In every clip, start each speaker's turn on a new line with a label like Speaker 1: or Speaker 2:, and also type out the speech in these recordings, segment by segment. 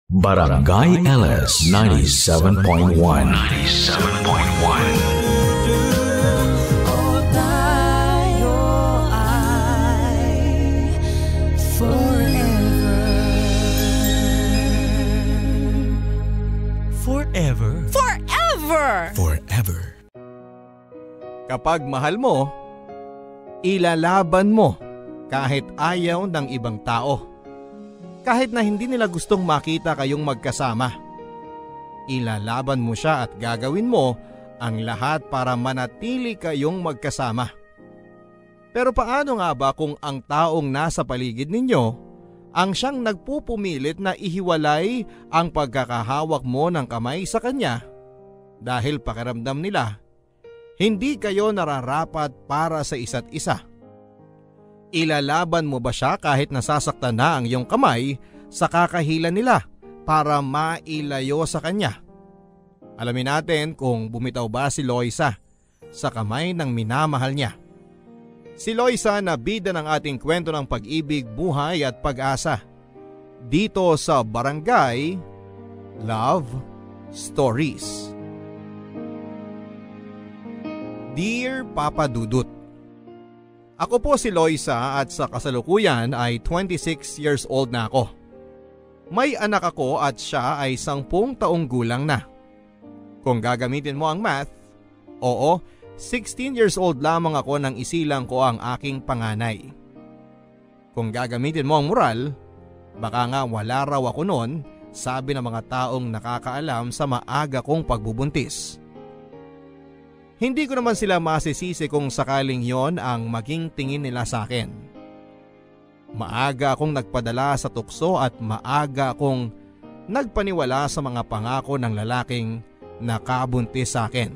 Speaker 1: Barangay LS 97.1. 97.1.
Speaker 2: Forever.
Speaker 3: Forever!
Speaker 2: Forever.
Speaker 4: Kapag mahal mo, ilalaban mo kahit ayaw ng ibang tao. Kahit na hindi nila gustong makita kayong magkasama. Ilalaban mo siya at gagawin mo ang lahat para manatili kayong magkasama. Pero paano nga ba kung ang taong nasa paligid ninyo ang siyang nagpupumilit na ihiwalay ang pagkakahawak mo ng kamay sa kanya dahil pakiramdam nila hindi kayo nararapat para sa isa't isa? Ilalaban mo ba siya kahit nasasaktan na ang iyong kamay sa kakahila nila para mailayo sa kanya? Alamin natin kung bumitaw ba si Loisa sa kamay ng minamahal niya. Si Loisa na bida ng ating kwento ng pag-ibig, buhay at pag-asa dito sa Barangay Love Stories. Dear Papa Dudut, ako po si Loisa at sa kasalukuyan ay 26 years old na ako. May anak ako at siya ay 10 taong gulang na. Kung gagamitin mo ang math, oo, 16 years old lamang ako nang isilang ko ang aking panganay. Kung gagamitin mo ang moral, baka nga wala raw ako noon, sabi ng mga taong nakakaalam sa maaga kong pagbubuntis. Hindi ko naman sila masisisi kung sakaling yon ang maging tingin nila sa akin. Maaga akong nagpadala sa tukso at maaga akong nagpaniwala sa mga pangako ng lalaking nakabuntis sa akin.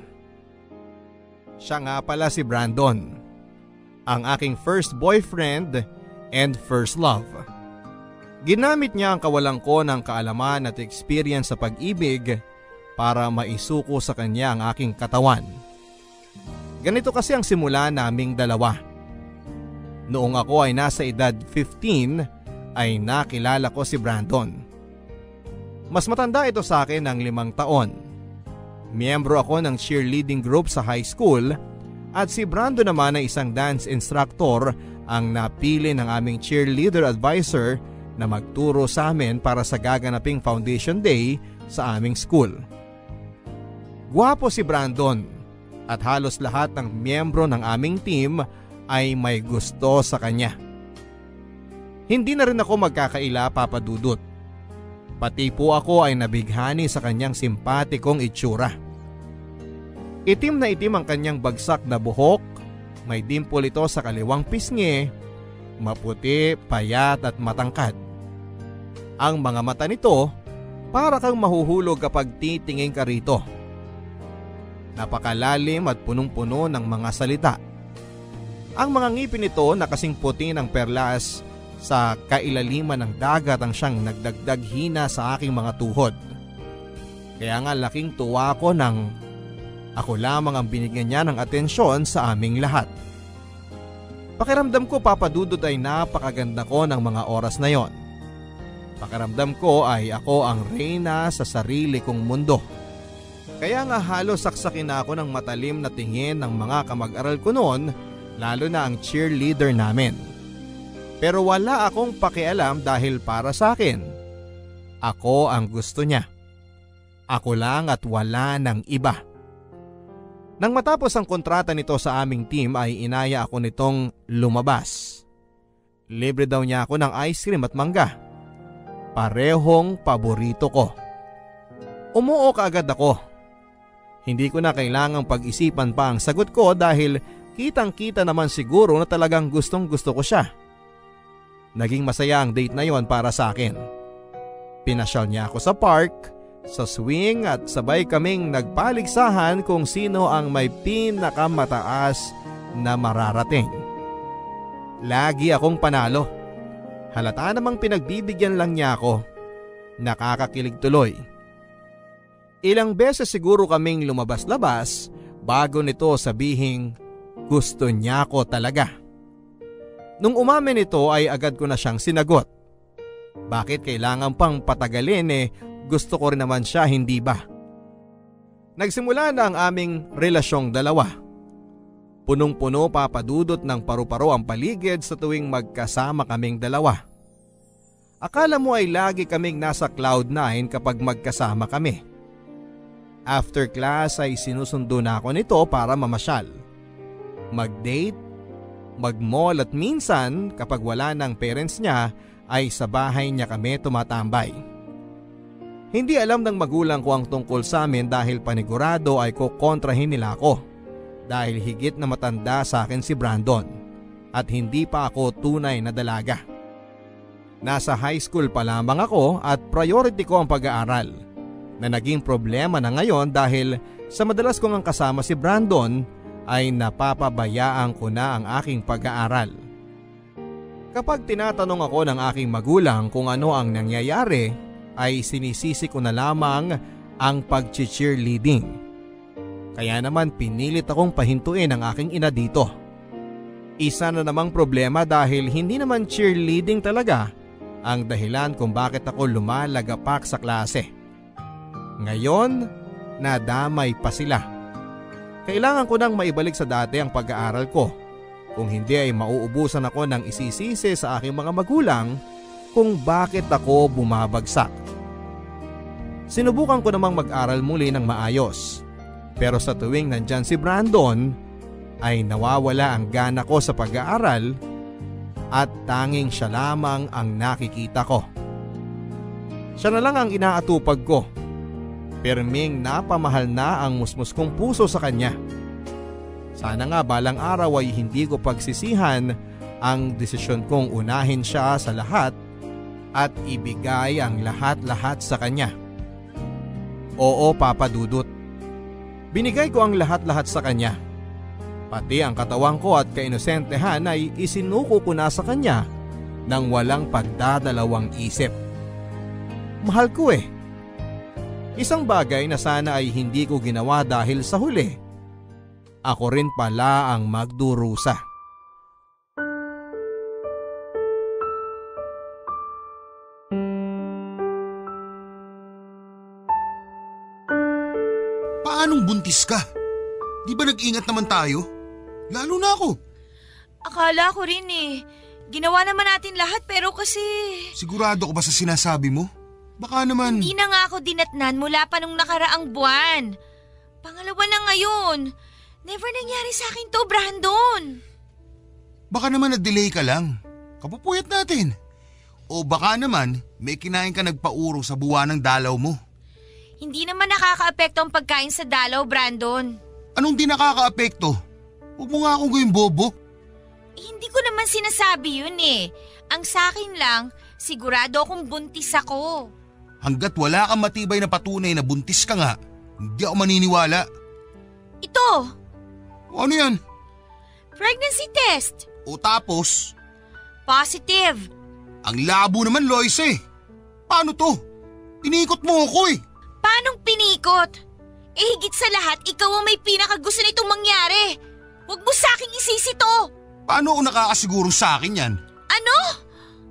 Speaker 4: Siya nga pala si Brandon, ang aking first boyfriend and first love. Ginamit niya ang kawalan ko ng kaalaman at experience sa pag-ibig para maisuko sa kanya ang aking katawan. Ganito kasi ang simula naming dalawa. Noong ako ay nasa edad 15 ay nakilala ko si Brandon. Mas matanda ito sa akin ng 5 taon. Miyembro ako ng cheerleading group sa high school at si Brandon naman ay isang dance instructor ang napili ng aming cheerleader advisor na magturo sa amin para sa gaganaping foundation day sa aming school. Gwapo si Brandon at halos lahat ng miyembro ng aming team ay may gusto sa kanya. Hindi na rin ako magkakaila, Papa Dudut. Pati po ako ay nabighani sa kanyang simpatikong itsura. Itim na itim ang kanyang bagsak na buhok, may dimple ito sa kaliwang pisngi, maputi, payat at matangkad. Ang mga mata nito para kang mahuhulog kapag titingin ka rito. Napakalalim at punong-puno ng mga salita. Ang mga ngipin nito na kasing puti ng perlas sa kailaliman ng dagat ang siyang nagdagdag hina sa aking mga tuhod. Kaya nga laking tuwa ko nang ako lamang ang binigyan niya ng atensyon sa aming lahat. Pakiramdam ko, Papa Dudut, ay napakaganda ko ng mga oras na yon. Pakiramdam ko ay ako ang reyna sa sarili kong mundo. Kaya nga halos saksakin na ako ng matalim na tingin ng mga kamag-aral ko noon, lalo na ang cheerleader namin. Pero wala akong pakialam dahil para sa akin, ako ang gusto niya. Ako lang at wala ng iba. Nang matapos ang kontrata nito sa aming team ay inaya ako nitong lumabas. Libre daw niya ako ng ice cream at mangga. Parehong paborito ko. Umuo kaagad ako. Hindi ko na kailangang pag-isipan pa ang sagot ko dahil kitang-kita naman siguro na talagang gustong-gusto ko siya. Naging masaya ang date na yon para sa akin. Pinasyal niya ako sa park, sa swing at sabay kaming nagpaligsahan kung sino ang may pinakamataas na mararating. Lagi akong panalo. Halata namang pinagbibigyan lang niya ako. Nakakakilig tuloy. Ilang beses siguro kaming lumabas-labas bago nito sabihing gusto niya ko talaga. Nung umamin ito ay agad ko na siyang sinagot. Bakit kailangan pang patagalin gusto ko rin naman siya, hindi ba? Nagsimula na ang aming relasyong dalawa. Punong-puno papadudot ng paru-paro ang paligid sa tuwing magkasama kaming dalawa. Akala mo ay lagi kaming nasa cloud 9 kapag magkasama kami. After class ay sinusundo na ako nito para mamasyal, mag-date, mag-mall at minsan kapag wala ng parents niya ay sa bahay niya kami tumatambay. Hindi alam ng magulang ko ang tungkol sa amin dahil panigurado ay kukontrahin nila ako dahil higit na matanda sa akin si Brandon at hindi pa ako tunay na dalaga. Nasa high school pa lamang ako at priority ko ang pag-aaral na naging problema na ngayon dahil sa madalas kong ang kasama si Brandon ay napapabayaan ko na ang aking pag-aaral. Kapag tinatanong ako ng aking magulang kung ano ang nangyayari ay sinisisi ko na lamang ang pag-cheerleading. Kaya naman pinilit akong pahintuin ang aking ina dito. Isa na namang problema dahil hindi naman cheerleading talaga ang dahilan kung bakit ako lumalagapak sa klase. Ngayon, nadamay pa sila. Kailangan ko nang maibalik sa dati ang pag-aaral ko. Kung hindi ay mauubusan ako ng isisisi sa aking mga magulang kung bakit ako bumabagsak. Sinubukan ko namang mag-aral muli ng maayos. Pero sa tuwing nandyan si Brandon ay nawawala ang gana ko sa pag-aaral at tanging siya lamang ang nakikita ko. Siya na lang ang inaatupag ko. Perming napamahal na ang musmus kong puso sa kanya. Sana nga balang araw ay hindi ko pagsisihan ang desisyon kong unahin siya sa lahat at ibigay ang lahat-lahat sa kanya. Oo, Papa Dudut. Binigay ko ang lahat-lahat sa kanya. Pati ang katawan ko at kainosentehan ay isinuko ko na sa kanya nang walang pagdadalawang isip. Mahal ko Isang bagay na sana ay hindi ko ginawa dahil sa huli, ako rin pala ang magdurusa.
Speaker 2: Paanong buntis ka? Di ba nag-ingat naman tayo? Lalo na ako.
Speaker 3: Akala ko rin Ginawa naman natin lahat pero kasi…
Speaker 2: Sigurado ka ba sa sinasabi mo? Baka naman…
Speaker 3: Hindi na nga ako dinatnan mula pa nung nakaraang buwan. Pangalawa na ngayon. Never nangyari sa akin to, Brandon.
Speaker 2: Baka naman na-delay ka lang. Kapupuyat natin. O baka naman may kinain ka nagpauro sa buwan ng dalaw mo.
Speaker 3: Hindi naman nakakaapekto ang pagkain sa dalaw, Brandon.
Speaker 2: Anong di nakakaapekto? Huwag mo nga akong gawing bobo.
Speaker 3: Hindi ko naman sinasabi yun Ang sakin lang, sigurado akong buntis ako.
Speaker 2: Hanggat wala kang matibay na patunay na buntis ka nga, hindi ako maniniwala.
Speaker 3: Ito.
Speaker 2: Ano yan?
Speaker 3: Pregnancy test.
Speaker 2: O tapos?
Speaker 3: Positive.
Speaker 2: Ang labo naman, Lois Paano to? Pinikot mo ako
Speaker 3: Paanong pinikot? Higit sa lahat, ikaw ang may pinakagusto nitong mangyari. Huwag mo sa'king isisi to.
Speaker 2: Paano ako nakakasiguro sa akin yan?
Speaker 3: Ano?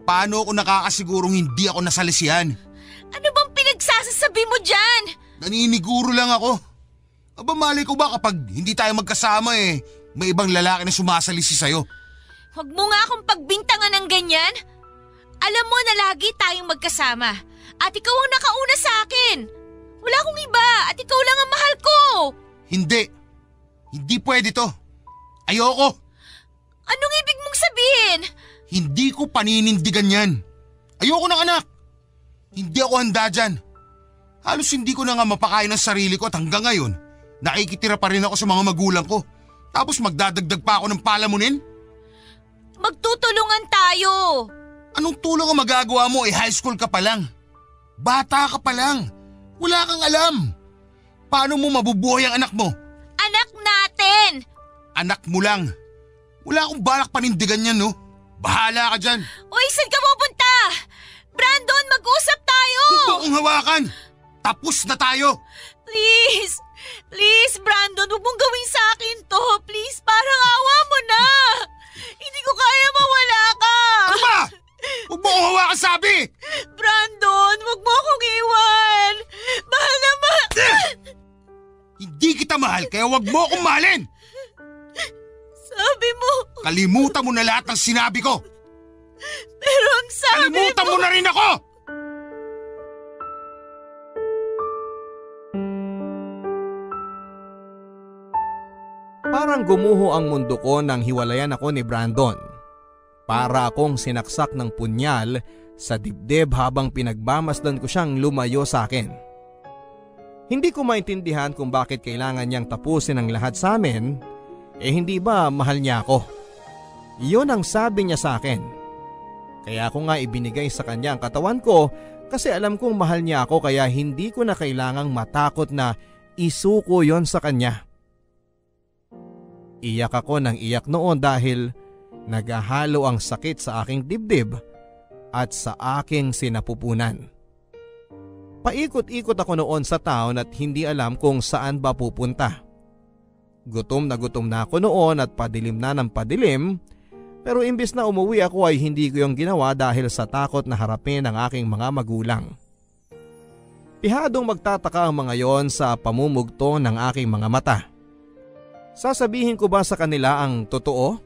Speaker 2: Paano ako nakakasigurong hindi ako nasalisihan?
Speaker 3: Ano bang pinagsasasabi mo dyan?
Speaker 2: Naniniguro lang ako. Aba malay ko ba kapag hindi tayo magkasama may ibang lalaki na sumasalisi sa'yo?
Speaker 3: Huwag mo nga akong pagbintangan ng ganyan. Alam mo na lagi tayong magkasama at ikaw ang nakauna sa akin. Wala akong iba at ikaw lang ang mahal ko.
Speaker 2: Hindi. Hindi pwede to. Ayoko.
Speaker 3: Anong ibig mong sabihin?
Speaker 2: Hindi ko paninindigan yan. Ayoko ng anak. Hindi ako handa dyan. Halos hindi ko na nga mapakain ang sarili ko at hanggang ngayon, nakikitira pa rin ako sa mga magulang ko. Tapos magdadagdag pa ako ng palamunin?
Speaker 3: Magtutulungan tayo.
Speaker 2: Anong tulong ang magagawa mo high school ka pa lang? Bata ka pa lang. Wala kang alam. Paano mo mabubuhay ang anak mo?
Speaker 3: Anak natin.
Speaker 2: Anak mo lang. Wala akong balak panindigan yan, no? Bahala ka dyan.
Speaker 3: Uy, saan ka pupunta? Brandon, mag-usap tayo.
Speaker 2: Huwag mo akong hawakan. Tapos na tayo.
Speaker 3: Please. Please, Brandon, huwag mong gawin sa akin to. Please, parang awa mo na. Hindi ko kaya mawala ka.
Speaker 2: Ano ba? Huwag mo ko hawakan sabi!
Speaker 3: Brandon, wag mo akong iwan! Mahal na
Speaker 2: Hindi kita mahal kaya huwag mo akong mahalin!
Speaker 3: Sabi mo,
Speaker 2: Kalimutan mo na lahat ng sinabi ko!
Speaker 3: pero ang sabi
Speaker 2: Kalimutan mo na rin ako!
Speaker 4: Parang gumuho ang mundo ko nang hiwalayan ako ni Brandon. Para akong sinaksak ng punyal sa dibdib habang pinagmamasdan ko siyang lumayo sa akin. Hindi ko maintindihan kung bakit kailangan niyang tapusin ang lahat sa amin, hindi ba mahal niya ako? Iyon ang sabi niya sa akin. Kaya ako nga ibinigay sa kanya ang katawan ko kasi alam kong mahal niya ako kaya hindi ko na kailangang matakot na isuko yon sa kanya. Iyak ako ng iyak noon dahil naghahalo ang sakit sa aking dibdib at sa aking sinapupunan. Paikot-ikot ako noon sa town at hindi alam kung saan ba pupunta. Gutom na ako noon at padilim na ng padilim, pero imbis na umuwi ako ay hindi ko yung ginawa dahil sa takot na harapin ang aking mga magulang. Pihadong magtataka ang mga yon sa pamumugto ng aking mga mata. Sasabihin ko ba sa kanila ang totoo?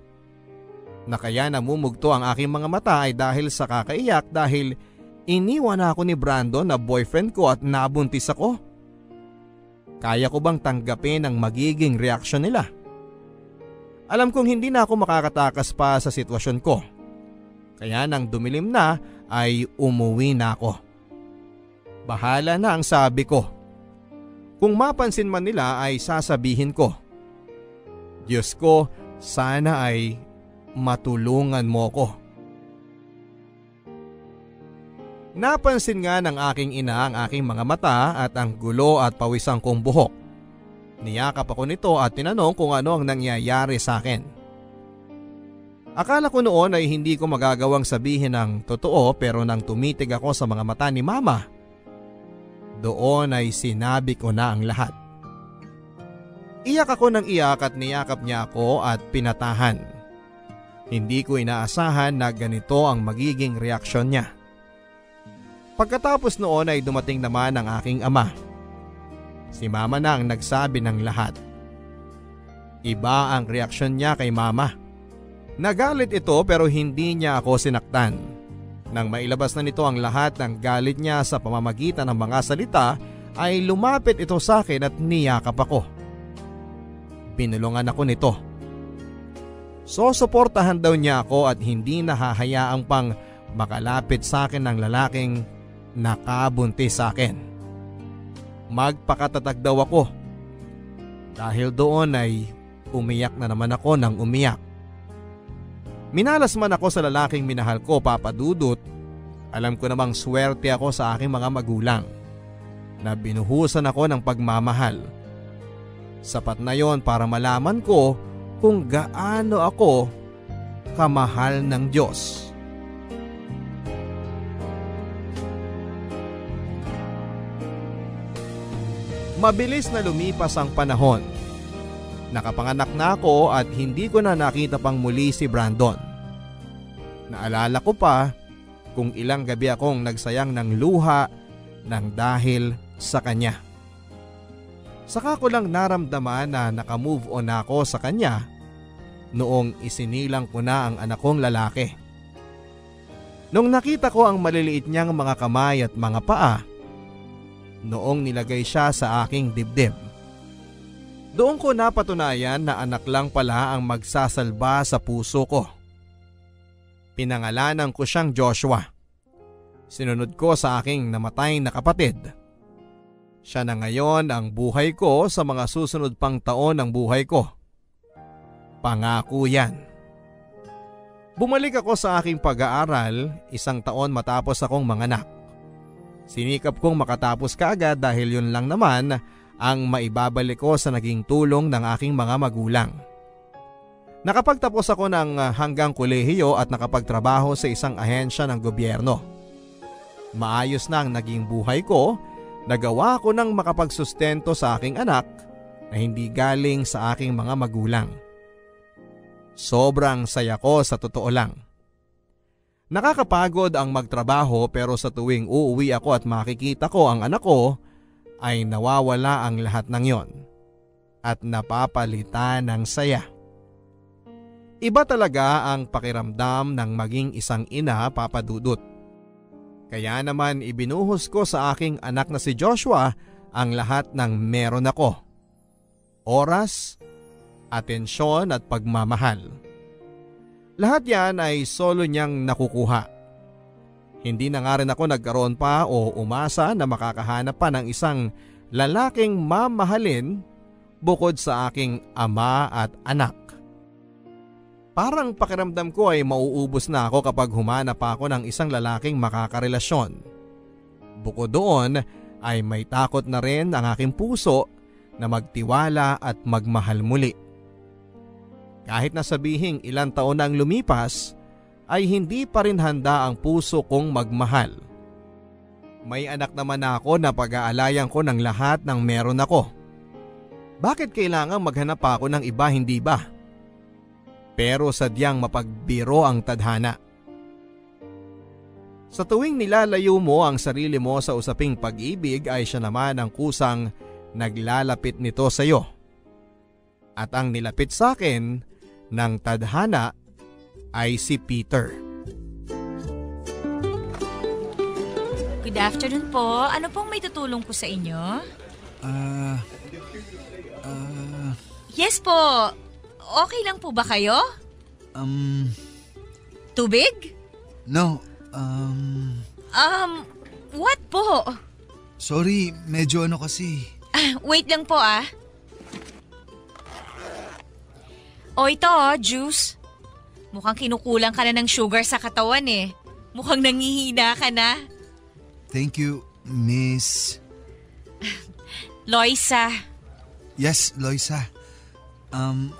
Speaker 4: Na kaya namumugto ang aking mga mata ay dahil sa kakaiyak dahil iniwan ako ni Brandon na boyfriend ko at nabuntis ako? Kaya ko bang tanggapin ang magiging reaksyon nila? Alam kong hindi na ako makakatakas pa sa sitwasyon ko. Kaya nang dumilim na ay umuwi na ako. Bahala na ang sabi ko. Kung mapansin man nila ay sasabihin ko, Diyos ko, sana ay matulungan mo ko. Napansin nga ng aking ina ang aking mga mata at ang gulo at pawisang kong buhok. Niyakap ako nito at tinanong kung ano ang nangyayari sa akin. Akala ko noon ay hindi ko magagawang sabihin ang totoo pero nang tumitig ako sa mga mata ni Mama, doon ay sinabi ko na ang lahat. Iyak ako ng iyak at niyakap niya ako at pinatahan. Hindi ko inaasahan na ganito ang magiging reaksyon niya. Pagkatapos noon ay dumating naman ang aking ama. Si Mama na ang nagsabi ng lahat. Iba ang reaksyon niya kay Mama. Nagalit ito pero hindi niya ako sinaktan. Nang mailabas na nito ang lahat ng galit niya sa pamamagitan ng mga salita ay lumapit ito sa akin at niyakap ako. Binulungan ako nito. Susuportahan daw niya ako at hindi nahahayaang pang makalapit sa akin ng lalaking nakabuntis sa akin. Magpakatatag daw ako. Dahil doon ay umiyak na naman ako ng umiyak. Minalas man ako sa lalaking minahal ko, Papa Dudut. Alam ko namang swerte ako sa aking mga magulang na binuhusan ako ng pagmamahal. Sapat na yon para malaman ko kung gaano ako kamahal ng Diyos. Mabilis na lumipas ang panahon. Nakapanganak na ako at hindi ko na nakita pang muli si Brandon. Naalala ko pa kung ilang gabi akong nagsayang ng luha nang dahil sa kanya. Saka ko lang naramdaman na nakamove on ako sa kanya noong isinilang ko na ang anak kong lalaki. Nung nakita ko ang maliliit niyang mga kamay at mga paa, noong nilagay siya sa aking dibdib, doon ko napatunayan na anak lang pala ang magsasalba sa puso ko. Pinangalanan ko siyang Joshua. Sinunod ko sa aking namatay na kapatid. Siya na ngayon ang buhay ko sa mga susunod pang taon ng buhay ko. Pangako yan. Bumalik ako sa aking pag-aaral 1 taon matapos akong manganak. Sinikap kong makatapos kaagad dahil yun lang naman ang maibabalik ko sa naging tulong ng aking mga magulang. Nakapagtapos ako ng hanggang kolehiyo at nakapagtrabaho sa isang ahensya ng gobyerno. Maayos na ang naging buhay ko. Nagawa ko ng makapagsustento sa aking anak na hindi galing sa aking mga magulang. Sobrang saya ko sa totoo lang. Nakakapagod ang magtrabaho pero sa tuwing uuwi ako at makikita ko ang anak ko ay nawawala ang lahat ng yon at napapalitan ng saya. Iba talaga ang pakiramdam ng maging isang ina, Papa Dudut. Kaya naman ibinuhos ko sa aking anak na si Joshua ang lahat ng meron ako. Oras, atensyon at pagmamahal. Lahat yan ay solo niyang nakukuha. Hindi na nga rin ako nagkaroon pa o umasa na makakahanap pa ng isang lalaking mamahalin bukod sa aking ama at anak. Parang pakiramdam ko ay mauubos na ako kapag humanap ako ng isang lalaking makakarelasyon. Bukod doon ay may takot na rin ang aking puso na magtiwala at magmahal muli. Kahit na sabihing ilang taon na ang lumipas, ay hindi pa rin handa ang puso kong magmahal. May anak naman ako na pag-aalayan ko ng lahat ng meron ako. Bakit kailangan maghanap pa ako ng iba, hindi ba? Pero sadyang mapagbiro ang tadhana. Sa tuwing nilalayo mo ang sarili mo sa usaping pag-ibig ay siya naman ang kusang naglalapit nito sa iyo. At ang nilapit sa akin ng tadhana ay si Peter.
Speaker 3: Good afternoon po. Ano pong may tutulong ko sa inyo? Yes po. Okay lang po ba kayo? Tubig?
Speaker 5: No,
Speaker 3: What po?
Speaker 5: sorry, medyo ano kasi.
Speaker 3: Wait lang po O ito juice. Mukhang kinukulang ka na ng sugar sa katawan eh. Mukhang nangihina ka na.
Speaker 5: Thank you, Miss.
Speaker 3: Loisa.
Speaker 5: Yes, Loisa.
Speaker 3: Yan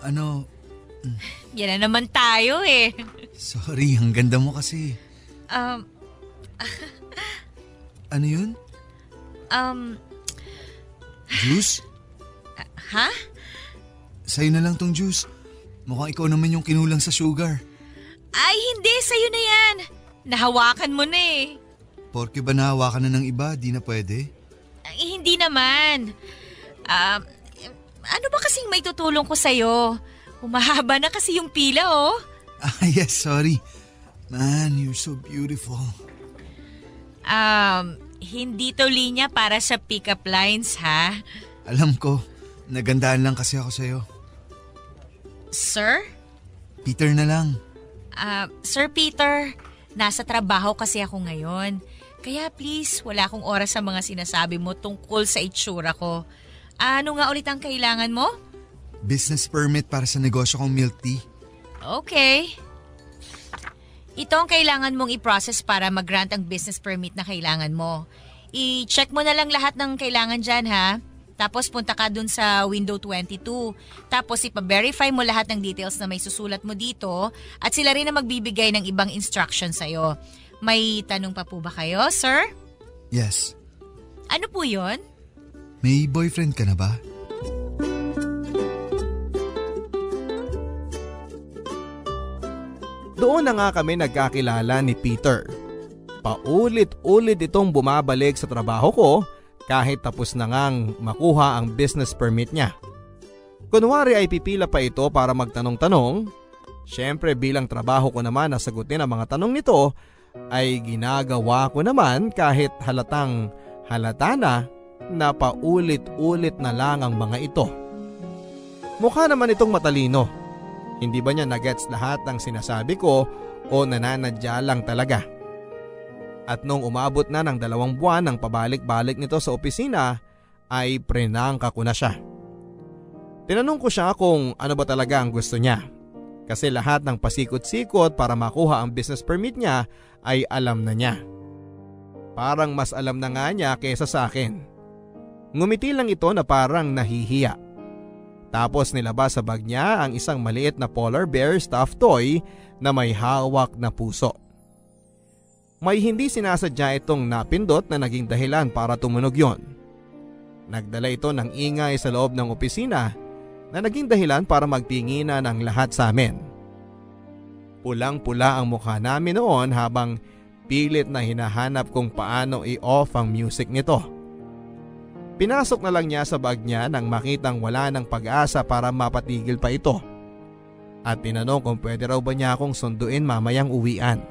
Speaker 3: na naman tayo eh.
Speaker 5: Sorry, ang ganda mo kasi. Ano yun? Juice?
Speaker 3: Ha?
Speaker 5: Sa'yo na lang tong juice. Mukhang ikaw naman yung kinulang sa sugar.
Speaker 3: Ay, hindi. Sa'yo na yan. Nahawakan mo na eh.
Speaker 5: Porke ba nahawakan na ng iba, di na pwede?
Speaker 3: Ay, hindi naman. Ano ba kasing may tutulong ko sa'yo? Humahaba na kasi yung pila oh.
Speaker 5: Yes, sorry. Man, you're so beautiful.
Speaker 3: Hindi to linya para sa pick-up lines ha?
Speaker 5: Alam ko, nagandaan lang kasi ako sa'yo.
Speaker 3: Sir?
Speaker 5: Peter na lang.
Speaker 3: Sir Peter, nasa trabaho kasi ako ngayon. Kaya please, wala akong oras sa mga sinasabi mo tungkol sa itsura ko. Ano nga ulit ang kailangan mo?
Speaker 5: Business permit para sa negosyo kong milk tea.
Speaker 3: Okay. Ito ang kailangan mong i-process para mag-grant ang business permit na kailangan mo. I-check mo na lang lahat ng kailangan dyan ha. Tapos punta ka dun sa window 22. Tapos ipa-verify mo lahat ng details na may susulat mo dito at sila rin na magbibigay ng ibang instructions sa'yo. May tanong pa po ba kayo, sir?
Speaker 5: Yes.
Speaker 3: Ano po yun?
Speaker 5: May boyfriend ka na ba?
Speaker 4: Doon na nga kami nagkakilala ni Peter. Paulit-ulit itong bumabalik sa trabaho ko kahit tapos na ngang makuha ang business permit niya. Kunwari ay pipila pa ito para magtanong-tanong. Siyempre bilang trabaho ko naman na sagutin ang mga tanong nito ay ginagawa ko naman kahit halatang halata na paulit-ulit na lang ang mga ito. Mukha naman itong matalino. Hindi ba niya nagets lahat ng sinasabi ko o nananadya lang talaga? At nung umabot na ng 2 buwan ng pabalik-balik nito sa opisina ay prenangka ko na siya. Tinanong ko siya kung ano ba talaga ang gusto niya. Kasi lahat ng pasikot-sikot para makuha ang business permit niya ay alam na niya. Parang mas alam na nga niya kaysa sa akin. Ngumiti lang ito na parang nahihiya. Tapos nilabas sa bag niya ang isang maliit na polar bear stuffed toy na may hawak na puso. May hindi sinasadya itong napindot na naging dahilan para tumunog yon. Nagdala ito ng ingay sa loob ng opisina na naging dahilan para magtinginan ang lahat sa amin. Pulang-pula ang mukha namin noon habang pilit na hinahanap kung paano i-off ang music nito. Pinasok na lang niya sa bag niya nang makitang wala ng pag-asa para mapatigil pa ito. At tinanong kung pwede raw ba niya akong sunduin mamayang uwian.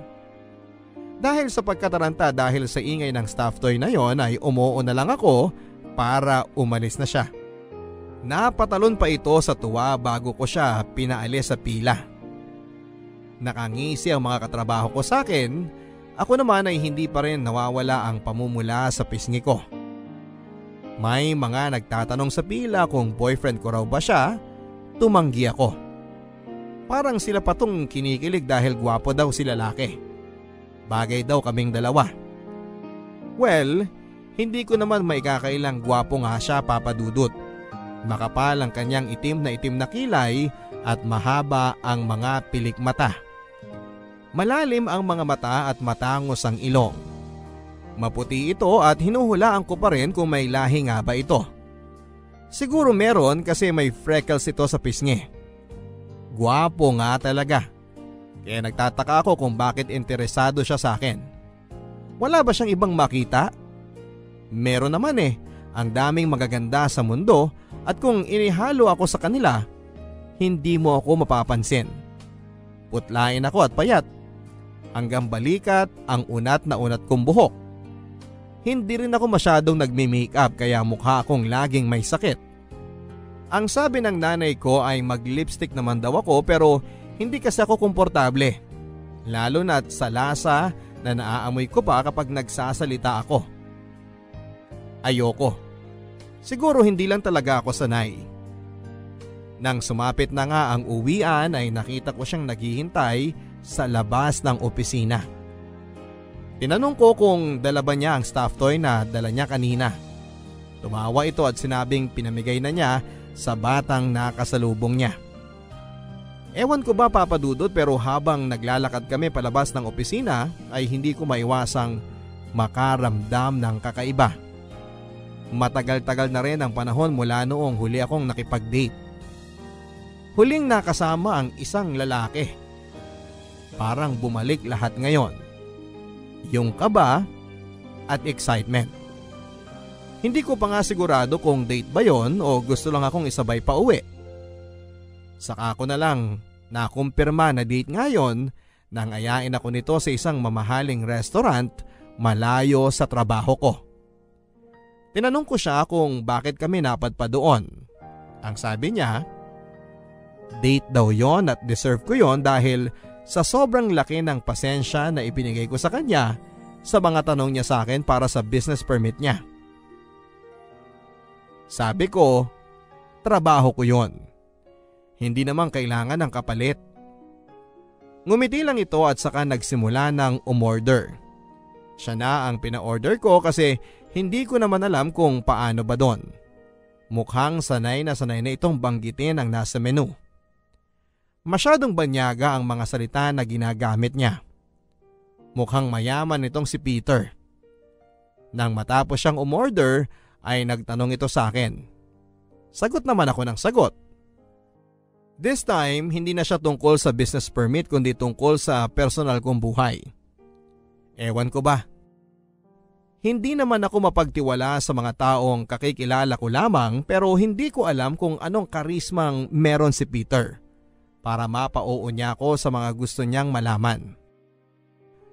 Speaker 4: Dahil sa pagkataranta dahil sa ingay ng stuffed toy na yon ay umuo na lang ako para umalis na siya. Napatalon pa ito sa tuwa bago ko siya pinaalis sa pila. Nakangisi ang mga katrabaho ko sa akin, ako naman ay hindi pa rin nawawala ang pamumula sa pisngi ko. May mga nagtatanong sa pila kung boyfriend ko raw ba siya, tumanggi ako. Parang sila patong kinikilig dahil gwapo daw si lalaki. Bagay daw kaming dalawa. Well, hindi ko naman maikakailang gwapo nga siya, Papa Dudut. Makapal ang kanyang itim na kilay at mahaba ang mga pilik mata. Malalim ang mga mata at matangos ang ilong. Maputi ito at hinuhulaan ko pa rin kung may lahi nga ba ito. Siguro meron kasi may freckles ito sa pisngi. Gwapo nga talaga. Kaya nagtataka ako kung bakit interesado siya sa akin. Wala ba siyang ibang makita? Meron naman ang daming magaganda sa mundo at kung inihalo ako sa kanila, hindi mo ako mapapansin. Putlain ako at payat. Hanggang balikat ang unat na unat kong buhok. Hindi rin ako masyadong nagmi-makeup kaya mukha akong laging may sakit. Ang sabi ng nanay ko ay mag-lipstick naman daw ako pero hindi kasi ako komportable. Lalo na't sa lasa na naaamoy ko pa kapag nagsasalita ako. Ayoko. Siguro hindi lang talaga ako sanay. Nang sumapit na nga ang uwian ay nakita ko siyang naghihintay sa labas ng opisina. Tinanong ko kung dala ba niya ang stuffed toy na dala niya kanina. Tumawa ito at sinabing pinamigay na niya sa batang nakasalubong niya. Ewan ko ba, Papa Dudut, pero habang naglalakad kami palabas ng opisina ay hindi ko maiwasang makaramdam ng kakaiba. Matagal-tagal na rin ang panahon mula noong huli akong nakipag-date. Huling nakasama ang isang lalaki. Parang bumalik lahat ngayon. Yung kaba at excitement. Hindi ko pa nga sigurado kung date ba yon o gusto lang akong isabay pa uwi. Saka ko na lang nakumpirma na date ngayon nang ayain ako nito sa isang mamahaling restaurant malayo sa trabaho ko. Tinanong ko siya kung bakit kami napadpa doon. Ang sabi niya, date daw yon at deserve ko yon dahil sa sobrang laki ng pasensya na ibinigay ko sa kanya sa mga tanong niya sa akin para sa business permit niya. Sabi ko, trabaho ko yon. Hindi naman kailangan ng kapalit. Ngumiti lang ito at saka nagsimula ng umorder. Siya na ang pina-order ko kasi hindi ko naman alam kung paano ba doon. Mukhang sanay na itong banggitin ang nasa menu. Masyadong banyaga ang mga salita na ginagamit niya. Mukhang mayaman itong si Peter. Nang matapos siyang umorder ay nagtanong ito sa akin. Sagot naman ako ng sagot. This time, hindi na siya tungkol sa business permit kundi tungkol sa personal kong buhay. Ewan ko ba? Hindi naman ako mapagtiwala sa mga taong kakikilala ko lamang pero hindi ko alam kung anong karismang meron si Peter para mapa-oo niya ako sa mga gusto niyang malaman.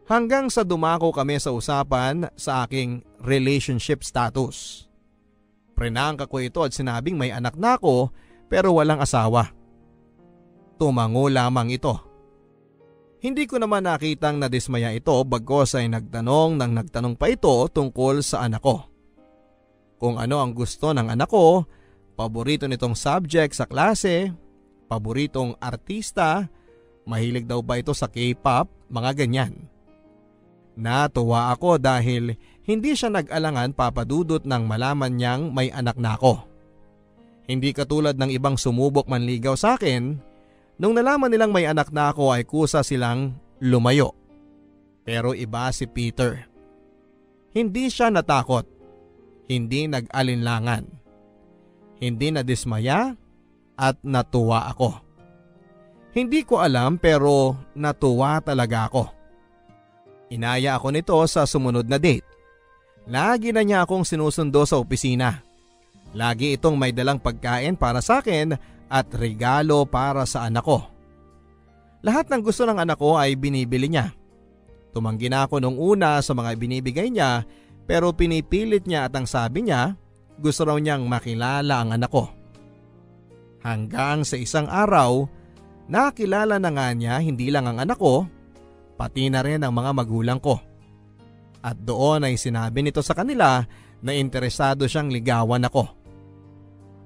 Speaker 4: Hanggang sa dumako kami sa usapan sa aking relationship status. Prenangka ko ito at sinabing may anak na ako pero walang asawa. Tumango lamang ito. Hindi ko naman nakitang nadismaya ito bagkos ay nagtanong pa ito tungkol sa anak ko. Kung ano ang gusto ng anak ko, paborito nitong subject sa klase, paboritong artista, mahilig daw ba ito sa K-pop, mga ganyan. Natuwa ako dahil hindi siya nag-alangan, Papa Dudut, nang malaman niyang may anak na ako. Hindi katulad ng ibang sumubok manligaw sa akin. Nung nalaman nilang may anak na ako ay kusa silang lumayo. Pero iba si Peter. Hindi siya natakot. Hindi nag-alinlangan. Hindi nadismaya at natuwa ako. Hindi ko alam pero natuwa talaga ako. Inaya ako nito sa sumunod na date. Lagi na niya akong sinusundo sa opisina. Lagi itong may dalang pagkain para sa akin at regalo para sa anak ko. Lahat ng gusto ng anak ko ay binibili niya. Tumanggi na ako nung una sa mga binibigay niya pero pinipilit niya at ang sabi niya gusto raw niyang makilala ang anak ko. Hanggang sa isang araw, nakilala na nga niya hindi lang ang anak ko, pati na rin ang mga magulang ko. At doon ay sinabi nito sa kanila na interesado siyang ligawan ako.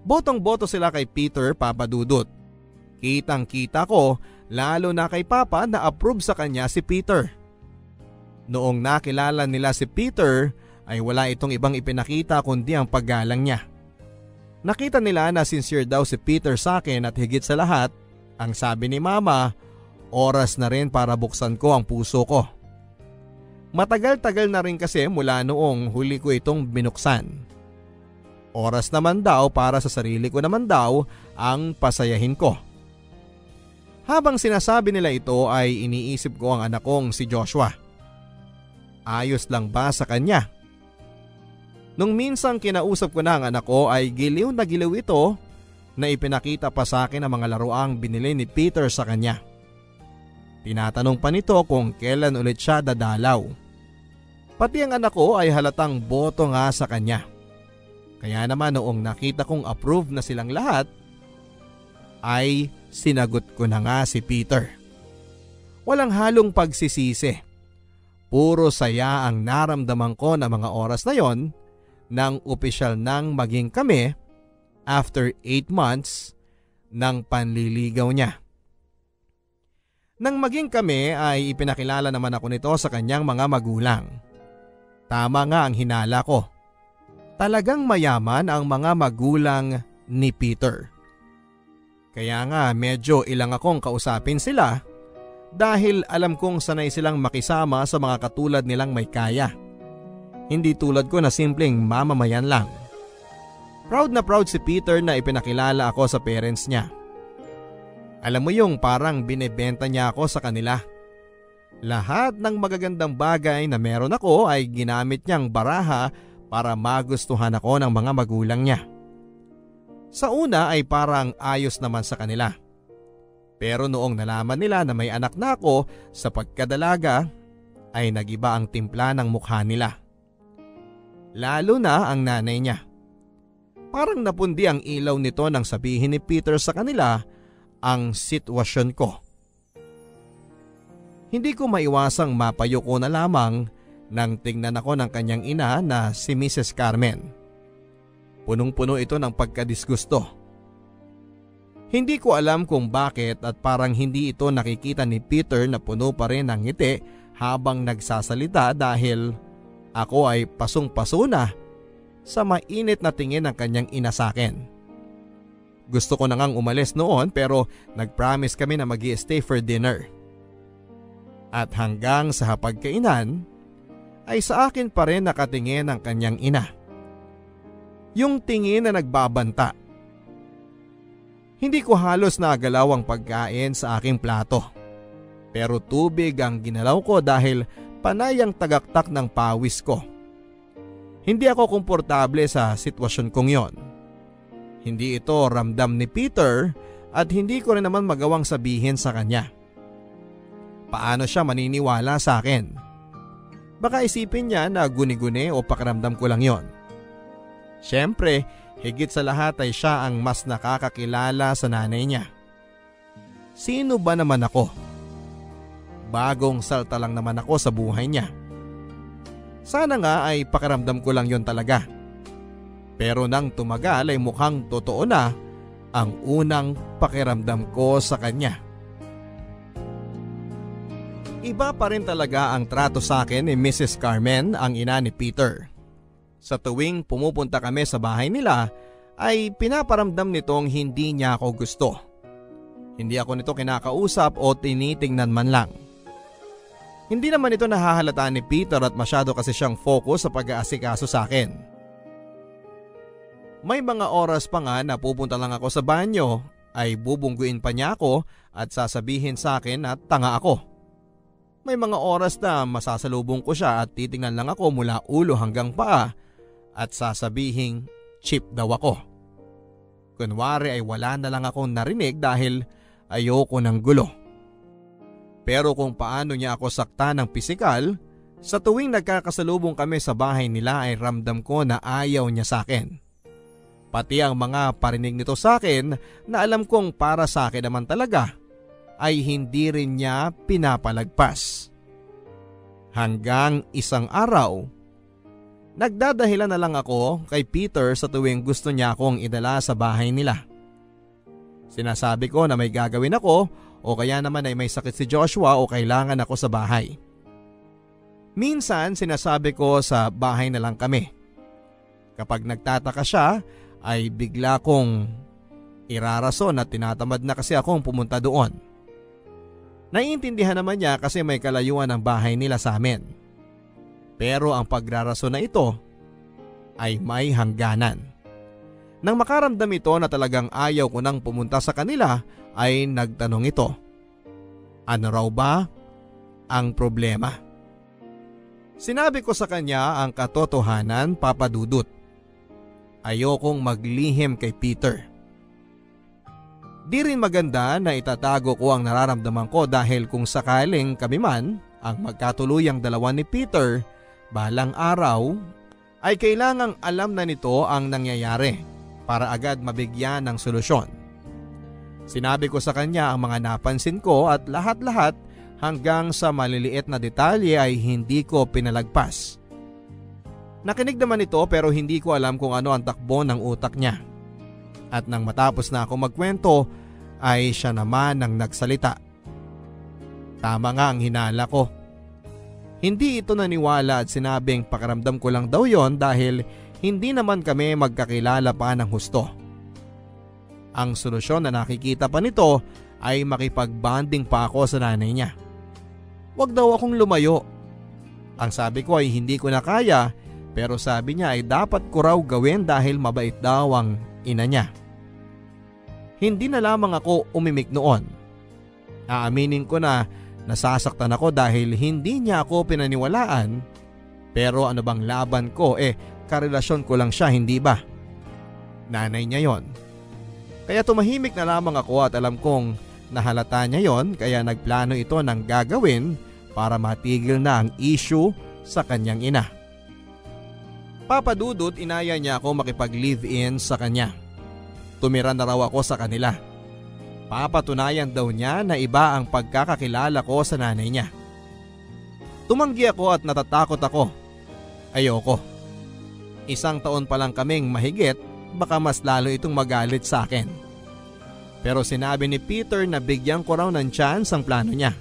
Speaker 4: Botong-boto sila kay Peter, Papa Dudut. Kitang-kita ko lalo na kay Papa na approve sa kanya si Peter. Noong nakilala nila si Peter ay wala itong ibang ipinakita kundi ang paggalang niya. Nakita nila na sincere daw si Peter sa akin at higit sa lahat, ang sabi ni Mama, oras na rin para buksan ko ang puso ko. Matagal-tagal na rin kasi mula noong huli ko itong binuksan. Oras naman daw para sa sarili ko naman daw ang pasayahin ko. Habang sinasabi nila ito ay iniisip ko ang anak kong si Joshua. Ayos lang ba sa kanya? Nung minsang kinausap ko na ang anak ko ay giliw na giliw ito na ipinakita pa sa akin ang mga laruang binili ni Peter sa kanya. Tinatanong pa nito kung kailan ulit siya dadalaw. Pati ang anak ko ay halatang boto nga sa kanya. Kaya naman noong nakita kong approve na silang lahat, ay sinagot ko na nga si Peter. Walang halong pagsisisi. Puro saya ang naramdaman ko na mga oras na yon nang opisyal nang maging kami after 8 months ng panliligaw niya. Nang maging kami ay ipinakilala naman ako nito sa kanyang mga magulang. Tama nga ang hinala ko. Talagang mayaman ang mga magulang ni Peter. Kaya nga medyo ilang akong kausapin sila dahil alam kong sanay silang makisama sa mga katulad nilang may kaya. Hindi tulad ko na simpleng mamamayan lang. Proud na proud si Peter na ipinakilala ako sa parents niya. Alam mo yung parang binebenta niya ako sa kanila. Lahat ng magagandang bagay na meron ako ay ginamit niyang baraha para magustuhan ako ng mga magulang niya. Sa una ay parang ayos naman sa kanila. Pero noong nalaman nila na may anak na ako sa pagkadalaga ay nagiba ang timpla ng mukha nila. Lalo na ang nanay niya. Parang napundi ang ilaw nito nang sabihin ni Peter sa kanila ang sitwasyon ko. Hindi ko maiwasang mapayuko na lamang nang tingnan ako ng kanyang ina na si Mrs. Carmen. Punong-puno ito ng pagkadisgusto. Hindi ko alam kung bakit at parang hindi ito nakikita ni Peter na puno pa rin ng ngiti habang nagsasalita dahil ako ay pasong-paso na sa mainit na tingin ng kanyang ina sa akin. Gusto ko na ngang umalis noon pero nag-promise kami na mag-i-stay for dinner. At hanggang sa hapagkainan ay sa akin pa rin nakatingin ang kanyang ina. Yung tingin na nagbabanta. Hindi ko halos nagalaw ang pagkain sa aking plato. Pero tubig ang ginalaw ko dahil panay ang tagaktak ng pawis ko. Hindi ako komportable sa sitwasyon kong yon. Hindi ito ramdam ni Peter at hindi ko rin naman magawang sabihin sa kanya. Paano siya maniniwala sa akin? Baka isipin niya na guni-guni o pakiramdam ko lang yon. Siyempre, higit sa lahat ay siya ang mas nakakakilala sa nanay niya. Sino ba naman ako? Bagong salta lang naman ako sa buhay niya. Sana nga ay pakiramdam ko lang yon talaga. Pero nang tumagal ay mukhang totoo na ang unang pakiramdam ko sa kanya. Iba pa rin talaga ang trato sa akin ni Mrs. Carmen, ang ina ni Peter. Sa tuwing pumupunta kami sa bahay nila ay pinaparamdam nitong hindi niya ako gusto. Hindi ako nito kinakausap o tinitingnan man lang. Hindi naman ito nahahalata ni Peter at masyado kasi siyang focus sa pag-aasikaso sa akin. May mga oras pa nga na pupunta lang ako sa banyo ay bubungguin pa niya ako at sasabihin sa akin na tanga ako. May mga oras na masasalubong ko siya at titingnan lang ako mula ulo hanggang paa at sasabihin cheap daw ako. Kunwari ay wala na lang akong narinig dahil ayoko ng gulo. Pero kung paano niya ako sakta ng pisikal, sa tuwing nagkakasalubong kami sa bahay nila ay ramdam ko na ayaw niya sa akin. Pati ang mga parinig nito sa akin na alam kong para sa akin naman talaga ay hindi rin niya pinapalagpas. Hanggang isang araw, nagdadahilan na lang ako kay Peter sa tuwing gusto niya akong idala sa bahay nila. Sinasabi ko na may gagawin ako o kaya naman ay may sakit si Joshua o kailangan ako sa bahay. Minsan sinasabi ko sa bahay na lang kami. Kapag nagtataka siya ay bigla kong irarason at tinatamad na kasi akong pumunta doon. Naiintindihan naman niya kasi may kalayuan ang bahay nila sa amin. Pero ang pagrarason na ito ay may hangganan. Nang makaramdam ito na talagang ayaw ko nang pumunta sa kanila ay nagtanong ito. Ano raw ba ang problema? Sinabi ko sa kanya ang katotohanan, Papa Dudut. Ayokong maglihim kay Peter. Di rin maganda na itatago ko ang nararamdaman ko dahil kung sakaling kami man ang magkatuluyang dalawa ni Peter balang araw ay kailangang alam na nito ang nangyayari para agad mabigyan ng solusyon. Sinabi ko sa kanya ang mga napansin ko at lahat-lahat hanggang sa maliliit na detalye ay hindi ko pinalagpas. Nakinig naman ito pero hindi ko alam kung ano ang takbo ng utak niya. At nang matapos na ako magkwento ay siya naman ang nagsalita. Tama nga ang hinala ko. Hindi ito naniwala at sinabing pakiramdam ko lang daw yon dahil hindi naman kami magkakilala pa ng husto. Ang solusyon na nakikita pa nito ay makipagbanding pa ako sa nanay niya. Wag daw akong lumayo. Ang sabi ko ay hindi ko na kaya pero sabi niya ay dapat ko raw gawin dahil mabait daw ang ina niya. Hindi na lamang ako umimik noon. Aaminin ko na nasasaktan ako dahil hindi niya ako pinaniwalaan pero ano bang laban ko karelasyon ko lang siya hindi ba? Nanay niya yon. Kaya tumahimik na lamang ako at alam kong nahalata niya yon kaya nagplano ito ng gagawin para matigil na ang issue sa kanyang ina. Papa Dudut, inaya niya ako makipag-live-in sa kanya. Tumira na raw ako sa kanila. Papatunayan daw niya na iba ang pagkakakilala ko sa nanay niya. Tumanggi ako at natatakot ako. Ayoko. 1 taon pa lang kaming mahigit, baka mas lalo itong magalit sa akin. Pero sinabi ni Peter na bigyan ko raw ng chance ang plano niya.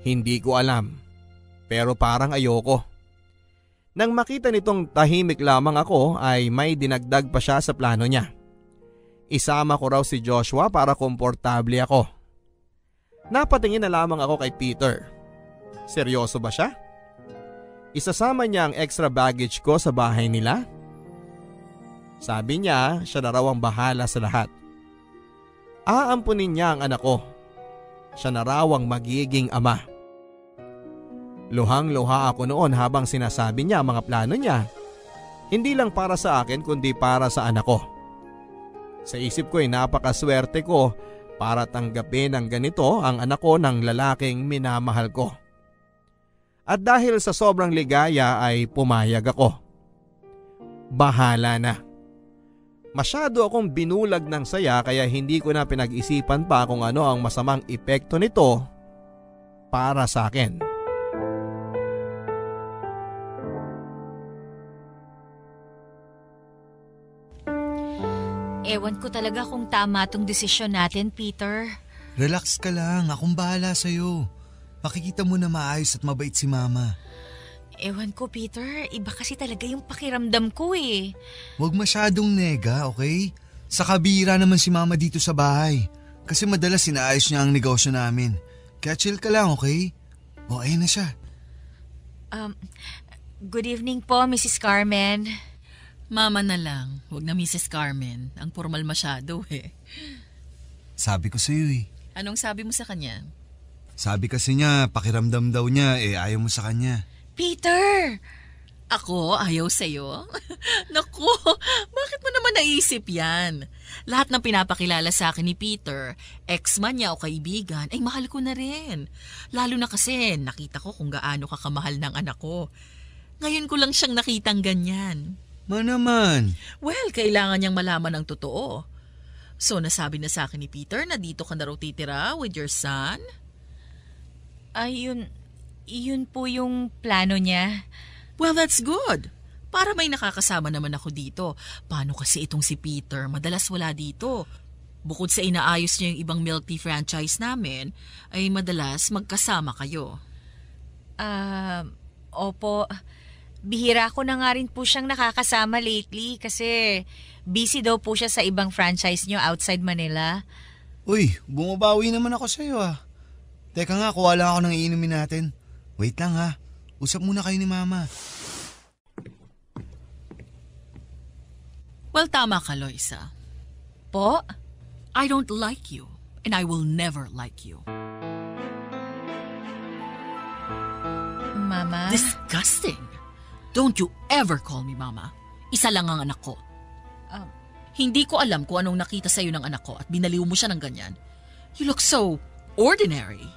Speaker 4: Hindi ko alam, pero parang ayoko. Nang makita nitong tahimik lamang ako ay may dinagdag pa siya sa plano niya. Isama ko raw si Joshua para komportable ako. Napatingin na lamang ako kay Peter. Seryoso ba siya? Isasama niya ang extra baggage ko sa bahay nila? Sabi niya siya na raw ang bahala sa lahat. Aampunin niya ang anak ko. Siya na raw ang magiging ama. Luhang-luha ako noon habang sinasabi niya ang mga plano niya. Hindi lang para sa akin kundi para sa anak ko. Sa isip ko ay napakaswerte ko para tanggapin ng ganito ang anak ko ng lalaking minamahal ko. At dahil sa sobrang ligaya ay pumayag ako. Bahala na. Masyado akong binulag ng saya kaya hindi ko na pinag-isipan pa kung ano ang masamang epekto nito para sa akin.
Speaker 3: Ewan ko talaga kung tama tong desisyon natin, Peter.
Speaker 5: Relax ka lang, akong bahala sa'yo. Makikita mo na maayos at mabait si Mama.
Speaker 3: Ewan ko, Peter. Iba kasi talaga yung pakiramdam ko eh.
Speaker 5: Huwag masyadong nega, okay? Sa kabira naman si Mama dito sa bahay. Kasi madalas inaayos niya ang negosyo namin. Kaya chill ka lang, okay? O, ayun na siya.
Speaker 3: Good evening po, Mrs. Carmen.
Speaker 6: Mama na lang, wag na Mrs. Carmen. Ang formal masyado eh.
Speaker 5: Sabi ko sa'yo eh.
Speaker 6: Anong sabi mo sa kanya?
Speaker 5: Sabi kasi niya, pakiramdam daw niya ayaw mo sa kanya.
Speaker 6: Peter! Ako, ayaw sa'yo? Naku, bakit mo naman naisip yan? Lahat ng pinapakilala sa akin ni Peter, ex-man niya o kaibigan, ay mahal ko na rin. Lalo na kasi nakita ko kung gaano ka kamahal ng anak ko. Ngayon ko lang siyang nakitang ganyan.
Speaker 5: Naman.
Speaker 6: Well, kailangan niyang malaman ang totoo. So, nasabi na sa akin ni Peter na dito ka na raw titira with your son?
Speaker 3: Ay, yun po yung plano niya.
Speaker 6: Well, that's good. Para may nakakasama naman ako dito. Paano kasi itong si Peter? Madalas wala dito. Bukod sa inaayos niya yung ibang milk tea franchise namin, ay madalas magkasama kayo.
Speaker 3: Opo. Bihira ko na nga rin po siyang nakakasama lately kasi busy daw po siya sa ibang franchise niyo outside Manila.
Speaker 5: Uy, bumabawi naman ako sa'yo ah. Teka nga, kuha lang ako ng iinumin natin. Wait lang ha. Usap muna kayo ni Mama.
Speaker 6: Well, tama ka, Loisa.
Speaker 3: Po?
Speaker 6: I don't like you, and I will never like you.
Speaker 3: Mama?
Speaker 6: Disgusting! Don't you ever call me Mama. Isa lang ang anak ko. Hindi ko alam kung anong nakita sa'yo ng anak ko at binaliw mo siya ng ganyan. You look so ordinary.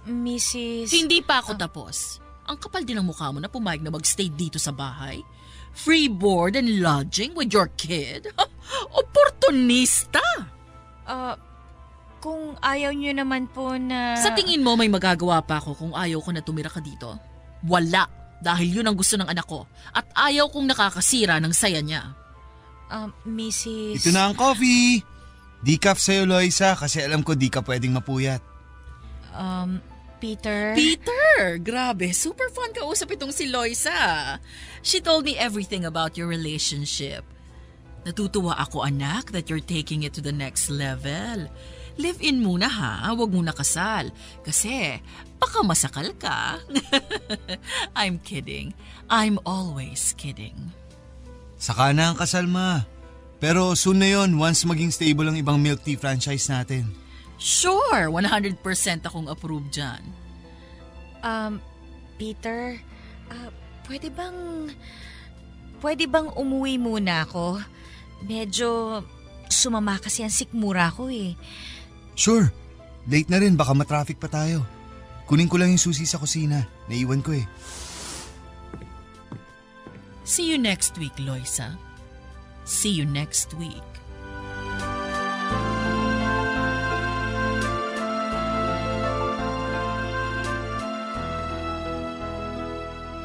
Speaker 3: Mrs.
Speaker 6: Hindi pa ako tapos. Ang kapal din ng mukha mo na pumayag na magstay dito sa bahay. Free board and lodging with your kid? Oportunista!
Speaker 3: Kung ayaw niyo naman po na...
Speaker 6: Sa tingin mo may magagawa pa ako kung ayaw ko na tumira ka dito? Wala, dahil yun ang gusto ng anak ko. At ayaw kong nakakasira ng saya niya.
Speaker 3: Mrs.
Speaker 5: Ito na ang coffee. Decaf sa'yo, Loisa, kasi alam ko di ka pwedeng mapuyat.
Speaker 3: Peter?
Speaker 6: Peter! Grabe, super fun kausap itong si Loisa. She told me everything about your relationship. Natutuwa ako, anak, that you're taking it to the next level. Live-in muna ha, huwag muna kasal. Kasi baka masakal ka. I'm kidding. I'm always kidding.
Speaker 5: Saka na ang kasal, Ma. Pero soon na yon once maging stable ang ibang milk tea franchise natin.
Speaker 6: Sure, 100% akong approve dyan.
Speaker 3: Peter, pwede bang umuwi muna ako? Medyo sumama kasi ang sikmura ko eh.
Speaker 5: Sure. Late na rin, baka matraffic pa tayo. Kunin ko lang yung susi sa kusina. Naiwan ko eh.
Speaker 6: See you next week, Loisa. See you next week.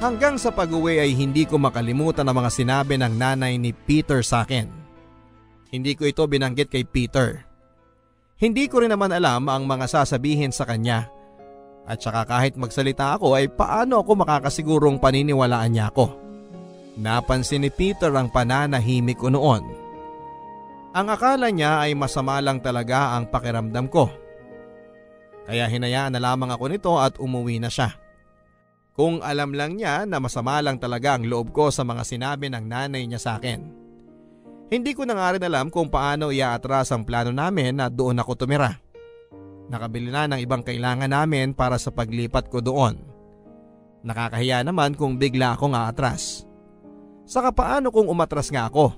Speaker 4: Hanggang sa pag-uwi ay hindi ko makalimutan ang mga sinabi ng nanay ni Peter sa akin. Hindi ko ito binanggit kay Peter. Hindi ko rin naman alam ang mga sasabihin sa kanya. At saka kahit magsalita ako ay paano ako makakasigurong paniniwalaan niya ako. Napansin ni Peter ang pananahimik ko noon. Ang akala niya ay masama lang talaga ang pakiramdam ko. Kaya hinayaan na lamang ako nito at umuwi na siya. Kung alam lang niya na masama lang talaga ang loob ko sa mga sinabi ng nanay niya sa akin. Hindi ko na nga rin alam kung paano iaatras ang plano namin na doon ako tumira. Nakabili na ng ibang kailangan namin para sa paglipat ko doon. Nakakahiya naman kung bigla akong aatras. Saka paano kung umatras nga ako?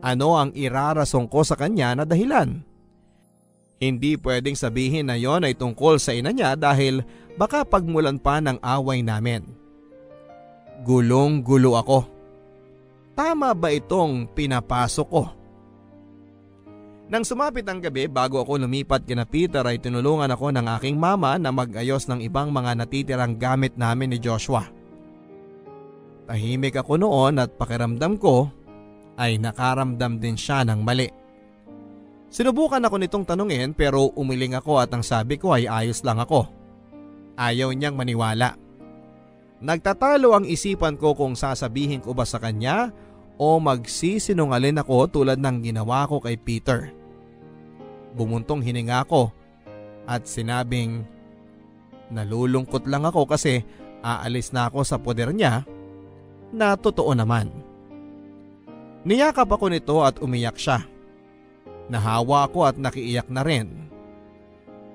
Speaker 4: Ano ang irarasong ko sa kanya na dahilan? Hindi pwedeng sabihin na yon ay tungkol sa ina niya dahil baka pagmulan pa ng away namin. Gulong-gulo ako. Tama ba itong pinapasok ko? Nang sumapit ang gabi bago ako lumipat kina Peter ay tinulungan ako ng aking mama na mag-ayos ng ibang mga natitirang gamit namin ni Joshua. Tahimik ako noon at pakiramdam ko ay nakaramdam din siya ng mali. Sinubukan ako nitong tanungin pero umiling ako at ang sabi ko ay ayos lang ako. Ayaw niyang maniwala. Nagtatalo ang isipan ko kung sasabihin ko ba sa kanya o magsisinungaling ako tulad ng ginawa ko kay Peter. Bumuntong hininga ako at sinabing nalulungkot lang ako kasi aalis na ako sa poder niya na totoo naman. Niyakap ako nito at umiyak siya. Nahawa ako at nakiiyak na rin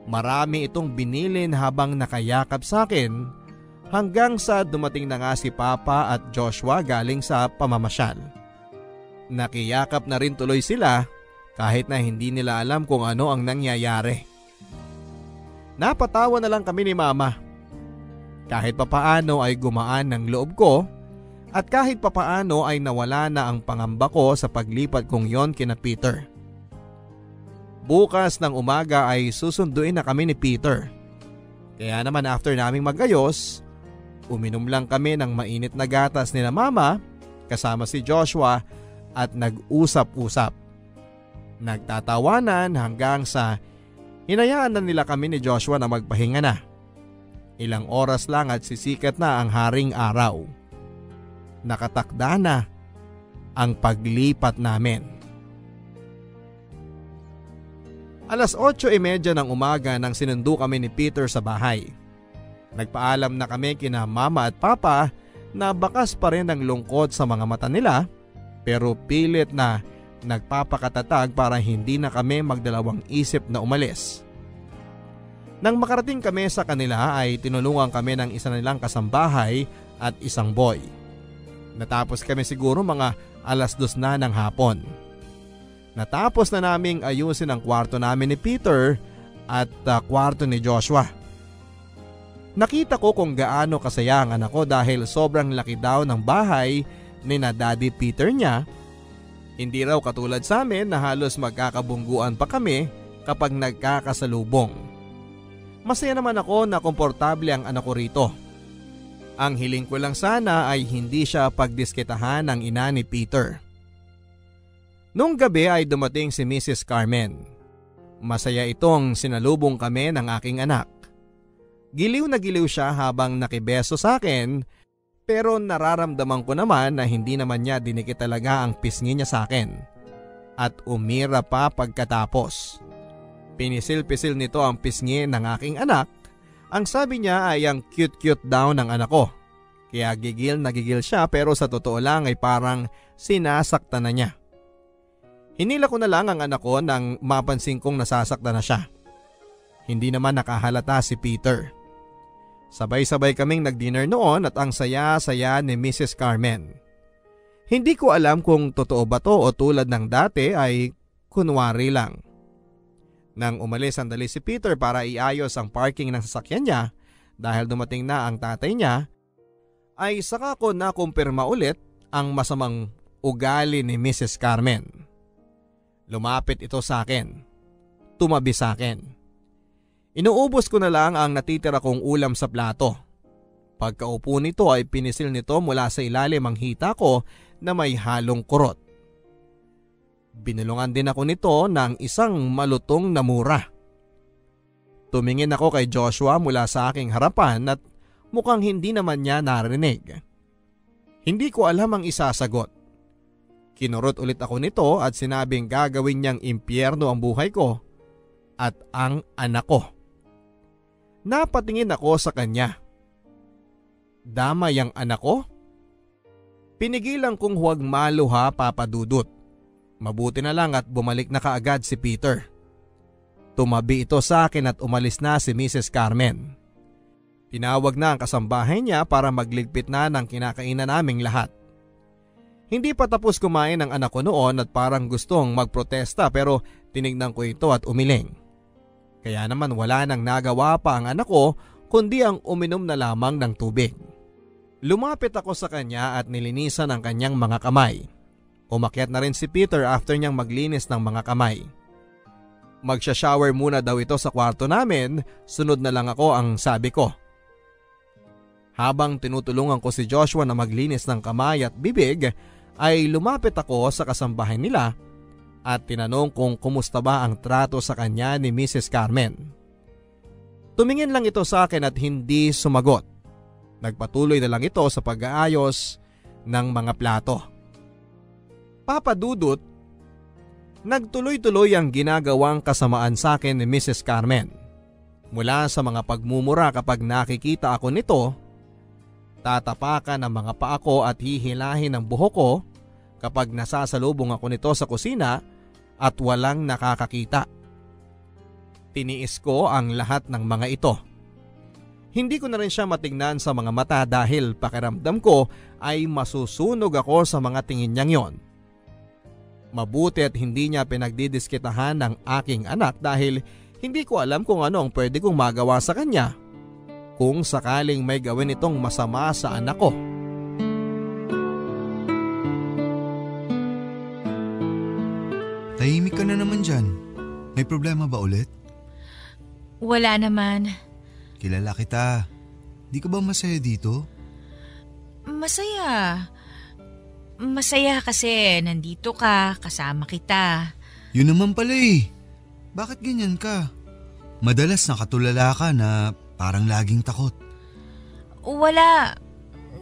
Speaker 4: Marami itong binilin habang nakayakap sa akin hanggang sa dumating na nga si Papa at Joshua galing sa pamamasyal. Nakiyakap na rin tuloy sila kahit na hindi nila alam kung ano ang nangyayari. Napatawa na lang kami ni Mama. Kahit papaano ay gumaan ng loob ko at kahit papaano ay nawala na ang pangamba ko sa paglipat kong yon kina Peter. Bukas ng umaga ay susunduin na kami ni Peter. Kaya naman after naming magayos, uminom lang kami ng mainit na gatas nila Mama kasama si Joshua at nag-usap-usap. Nagtatawanan hanggang sa hinayaan na nila kami ni Joshua na magpahinga na. Ilang oras lang at sisikat na ang haring araw. Nakatakda na ang paglipat namin. 8:30 ng umaga nang sinundo kami ni Peter sa bahay. Nagpaalam na kami kina Mama at Papa na bakas pa rin ang lungkot sa mga mata nila pero pilit na nagpapakatatag para hindi na kami magdalawang isip na umalis. Nang makarating kami sa kanila ay tinulungan kami ng isa nilang kasambahay at isang boy. Natapos kami siguro mga 2:00 na ng hapon. Natapos na naming ayusin ang kwarto namin ni Peter at kwarto ni Joshua. Nakita ko kung gaano kasaya ang anak ko dahil sobrang laki daw ng bahay ni na Daddy Peter niya. Hindi raw katulad sa amin na halos magkakabungguan pa kami kapag nagkakasalubong. Masaya naman ako na komportable ang anak ko rito. Ang hiling ko lang sana ay hindi siya pagdiskitahan ng ina ni Peter. Nung gabi ay dumating si Mrs. Carmen. Masaya itong sinalubong kami ng aking anak. Giliw na giliw siya habang nakibeso sa akin pero nararamdaman ko naman na hindi naman niya dinikit talaga ang pisngi niya sa akin. At umira pa pagkatapos. Pinisil-pisil nito ang pisngi ng aking anak. Ang sabi niya ay ang cute-cute daw ng anak ko. Kaya gigil na gigil siya pero sa totoo lang ay parang sinasaktan na niya. Hinila ko na lang ang anak ko nang mapansin kong nasasaktan na siya. Hindi naman nakahalata si Peter. Sabay-sabay kaming nag-dinner noon at ang saya-saya ni Mrs. Carmen. Hindi ko alam kung totoo ba to o tulad ng dati ay kunwari lang. Nang umalis sandali si Peter para iayos ang parking ng sasakyan niya dahil dumating na ang tatay niya, ay saka ko nakumpirma ulit ang masamang ugali ni Mrs. Carmen. Lumapit ito sa akin. Tumabi sa akin. Inuubos ko na lang ang natitira kong ulam sa plato. Pagkaupo nito ay pinisil nito mula sa ilalim ang hita ko na may halong kurot. Binulungan din ako nito ng isang malutong na mura. Tumingin ako kay Joshua mula sa aking harapan at mukhang hindi naman niya narinig. Hindi ko alam ang isasagot. Kinurot ulit ako nito at sinabing gagawin niyang impyerno ang buhay ko at ang anak ko. Napatingin ako sa kanya. Damay ang anak ko? Pinigilan kong huwag maluha, Papa Dudut. Mabuti na lang at bumalik na kaagad si Peter. Tumabi ito sa akin at umalis na si Mrs. Carmen. Tinawag na ang kasambahay niya para magligpit na ng kinakainan naming lahat. Hindi pa tapos kumain ang anak ko noon at parang gustong magprotesta pero tinignan ko ito at umiling. Kaya naman wala nang nagawa pa ang anak ko kundi ang uminom na lamang ng tubig. Lumapit ako sa kanya at nilinisan ang kanyang mga kamay. Umakyat na rin si Peter after niyang maglinis ng mga kamay. Magsha-shower muna daw ito sa kwarto namin, sunod na lang ako ang sabi ko. Habang tinutulungan ko si Joshua na maglinis ng kamay at bibig, ay lumapit ako sa kasambahay nila at tinanong kung kumusta ba ang trato sa kanya ni Mrs. Carmen. Tumingin lang ito sa akin at hindi sumagot. Nagpatuloy na lang ito sa pag-aayos ng mga plato. Papa Dudut, nagtuloy-tuloy ang ginagawang kasamaan sa akin ni Mrs. Carmen. Mula sa mga pagmumura kapag nakikita ako nito, tatapakan ang mga paa ko at hihilahin ang buhok ko kapag nasasalubong ako nito sa kusina at walang nakakakita. Tiniis ko ang lahat ng mga ito. Hindi ko na rin siya matingnan sa mga mata dahil pakiramdam ko ay masusunog ako sa mga tingin niyang yon. Mabuti at hindi niya pinagdidiskitahan ng aking anak dahil hindi ko alam kung ano ang pwede kong magawa sa kanya kung sakaling may gawin itong masama sa anak ko.
Speaker 5: Tahimik ka na naman dyan. May problema ba ulit?
Speaker 3: Wala naman.
Speaker 5: Kilala kita. Di ka ba masaya dito?
Speaker 3: Masaya. Masaya kasi nandito ka, kasama kita.
Speaker 5: Yun naman pala eh. Bakit ganyan ka? Madalas nakatulala ka na parang laging takot.
Speaker 3: Wala.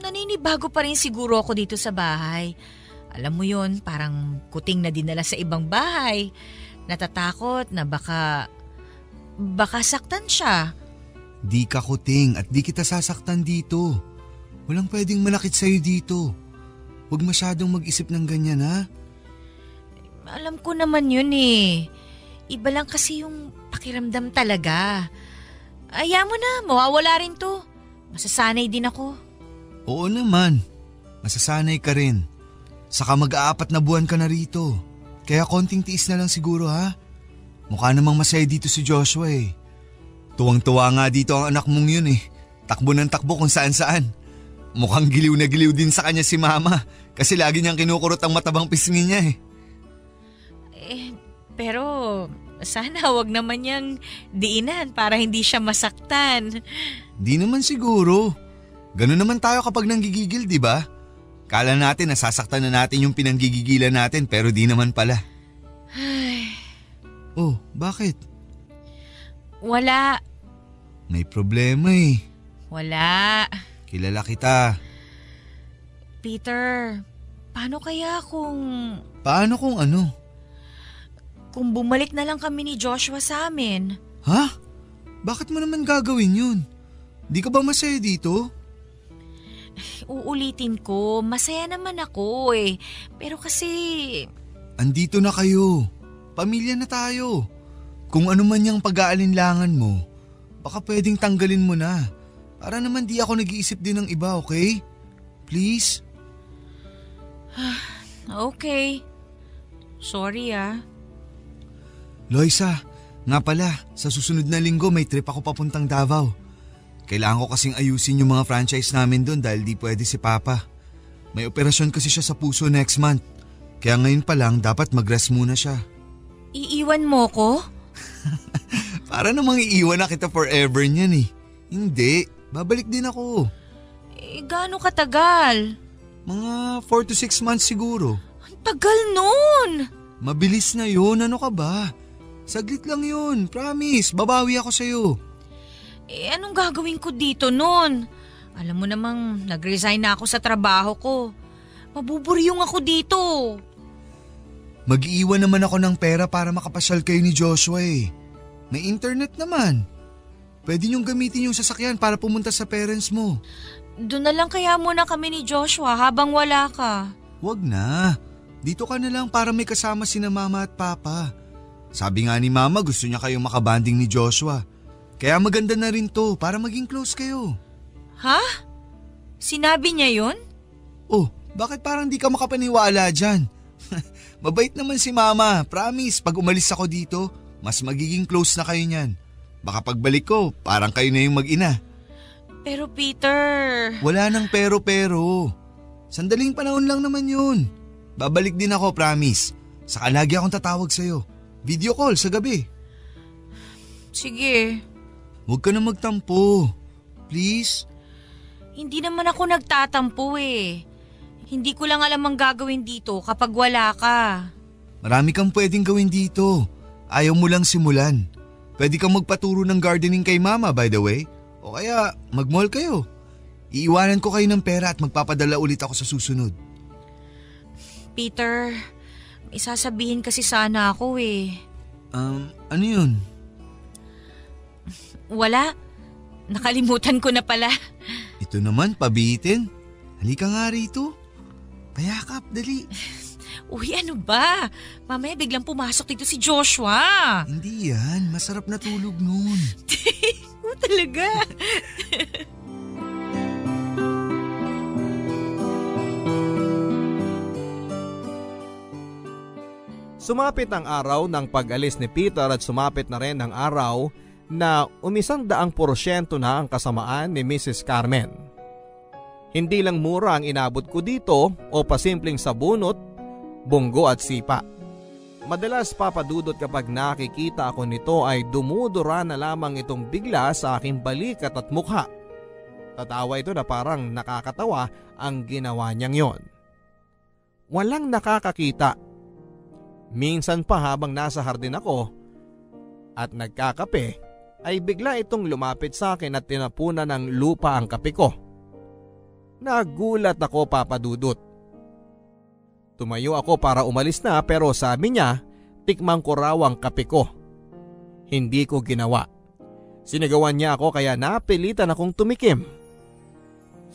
Speaker 3: Naninibago pa rin siguro ako dito sa bahay. Alam mo yun, parang kuting na dinala sa ibang bahay. Natatakot na baka saktan siya.
Speaker 5: Di ka kuting at di kita sasaktan dito. Walang pwedeng malakit sa'yo dito. Huwag masyadong mag-isip ng ganyan ha.
Speaker 3: Alam ko naman yun eh. Iba lang kasi yung pakiramdam talaga. Aya mo na, mawawala rin to. Masasanay din ako.
Speaker 5: Oo naman. Masasanay ka rin. Saka mag-aapat na buwan ka na rito. Kaya konting tiis na lang siguro ha. Mukha namang masaya dito si Joshua eh. Tuwang-tuwa nga dito ang anak mong yun eh. Takbo ng takbo kung saan-saan. Mukhang giliw na giliw din sa kanya si mama kasi lagi niyang kinukurot ang matabang pisngi niya eh.
Speaker 3: Pero sana wag naman niyang diinan para hindi siya masaktan.
Speaker 5: Di naman siguro. Ganun naman tayo kapag nanggigigil, di ba? Kala natin nasasaktan na natin yung pinanggigigilan natin pero di naman pala. Oh, bakit?
Speaker 3: Wala.
Speaker 5: May problema eh.
Speaker 3: Wala.
Speaker 5: Kilala kita.
Speaker 3: Peter, paano kaya kung
Speaker 5: Paano kung ano?
Speaker 3: Kung bumalik na lang kami ni Joshua sa amin?
Speaker 5: Ha? Bakit mo naman gagawin yun? Di ka ba masaya dito?
Speaker 3: Uulitin ko, masaya naman ako eh. Pero kasi
Speaker 5: Andito na kayo. Pamilya na tayo. Kung ano man yung pag-aalinlangan mo, baka pwedeng tanggalin mo na. Para naman di ako nag-iisip din ng iba, okay? Please?
Speaker 3: okay. Sorry ah.
Speaker 5: Loisa, nga pala, sa susunod na linggo may trip ako papuntang Davao. Kailangan ko kasing ayusin yung mga franchise namin doon dahil di pwede si Papa. May operasyon kasi siya sa puso next month. Kaya ngayon pa lang dapat mag-rest muna siya.
Speaker 3: Iiwan mo ko?
Speaker 5: Para namang iiwan na kita forever niyan eh. Hindi, babalik din ako.
Speaker 3: Gaano katagal?
Speaker 5: Mga 4 to 6 months siguro.
Speaker 3: Ang tagal nun!
Speaker 5: Mabilis na yun, ano ka ba? Saglit lang yun, promise, babawi ako sa'yo.
Speaker 3: Anong gagawin ko dito nun? Alam mo namang nag-resign na ako sa trabaho ko. Mabuburyong ako dito.
Speaker 5: Mag-iiwan naman ako ng pera para makapasyal kayo ni Joshua eh. May internet naman. Pwede niyong gamitin yung sasakyan para pumunta sa parents mo.
Speaker 3: Doon na lang kaya muna kami ni Joshua habang wala ka.
Speaker 5: Wag na. Dito ka na lang para may kasama sina mama at papa. Sabi nga ni mama gusto niya kayong makabanding ni Joshua. Kaya maganda na rin to para maging close kayo.
Speaker 3: Ha? Sinabi niya yun?
Speaker 5: Oh, bakit parang di ka makapaniwala dyan? Mabait naman si mama. Promise, pag umalis ako dito, mas magiging close na kayo niyan. Baka pagbalik ko, parang kayo na yung mag-ina.
Speaker 3: Pero Peter…
Speaker 5: Wala nang pero-pero. Sandaling panahon lang naman yun. Babalik din ako, promise. Saka lagi akong tatawag sa'yo. Video call sa gabi.
Speaker 3: Sige.
Speaker 5: Huwag ka na magtampo. Please?
Speaker 3: Hindi naman ako nagtatampo eh. Hindi ko lang alam ang gagawin dito kapag wala ka.
Speaker 5: Marami kang pwedeng gawin dito. Ayaw mo lang simulan. Pwede kang magpaturo ng gardening kay mama, by the way. O kaya mag-mall kayo. Iiwanan ko kayo ng pera at magpapadala ulit ako sa susunod.
Speaker 3: Peter, may sasabihin kasi sana ako eh.
Speaker 5: Ano yun?
Speaker 3: Wala. Nakalimutan ko na pala.
Speaker 5: Ito naman, pabitin. Halika nga rito. Payakap, dali.
Speaker 3: Uy, ano ba? Mamaya biglang pumasok dito si Joshua.
Speaker 5: Hindi yan. Masarap na tulog nun.
Speaker 3: Talaga?
Speaker 4: Sumapit ang araw ng pag-alis ni Peter at sumapit na rin ang araw na 100% na ang kasamaan ni Mrs. Carmen. Hindi lang mura ang inabot ko dito o pasimpleng sabunot, bunggo at sipa. Madalas papadudot kapag nakikita ako nito ay dumudura na lamang itong bigla sa aking balikat at mukha. Tatawa ito na parang nakakatawa ang ginawa niyang yon. Walang nakakakita. Minsan pa habang nasa hardin ako at nagkakape ay bigla itong lumapit sa akin at tinapunan ng lupa ang kape ko. Nagulat ako, papadudot. Tumayo ako para umalis na pero sabi niya tikman ko raw ang kape ko. Hindi ko ginawa. Sinigawan niya ako kaya napilitan akong tumikim.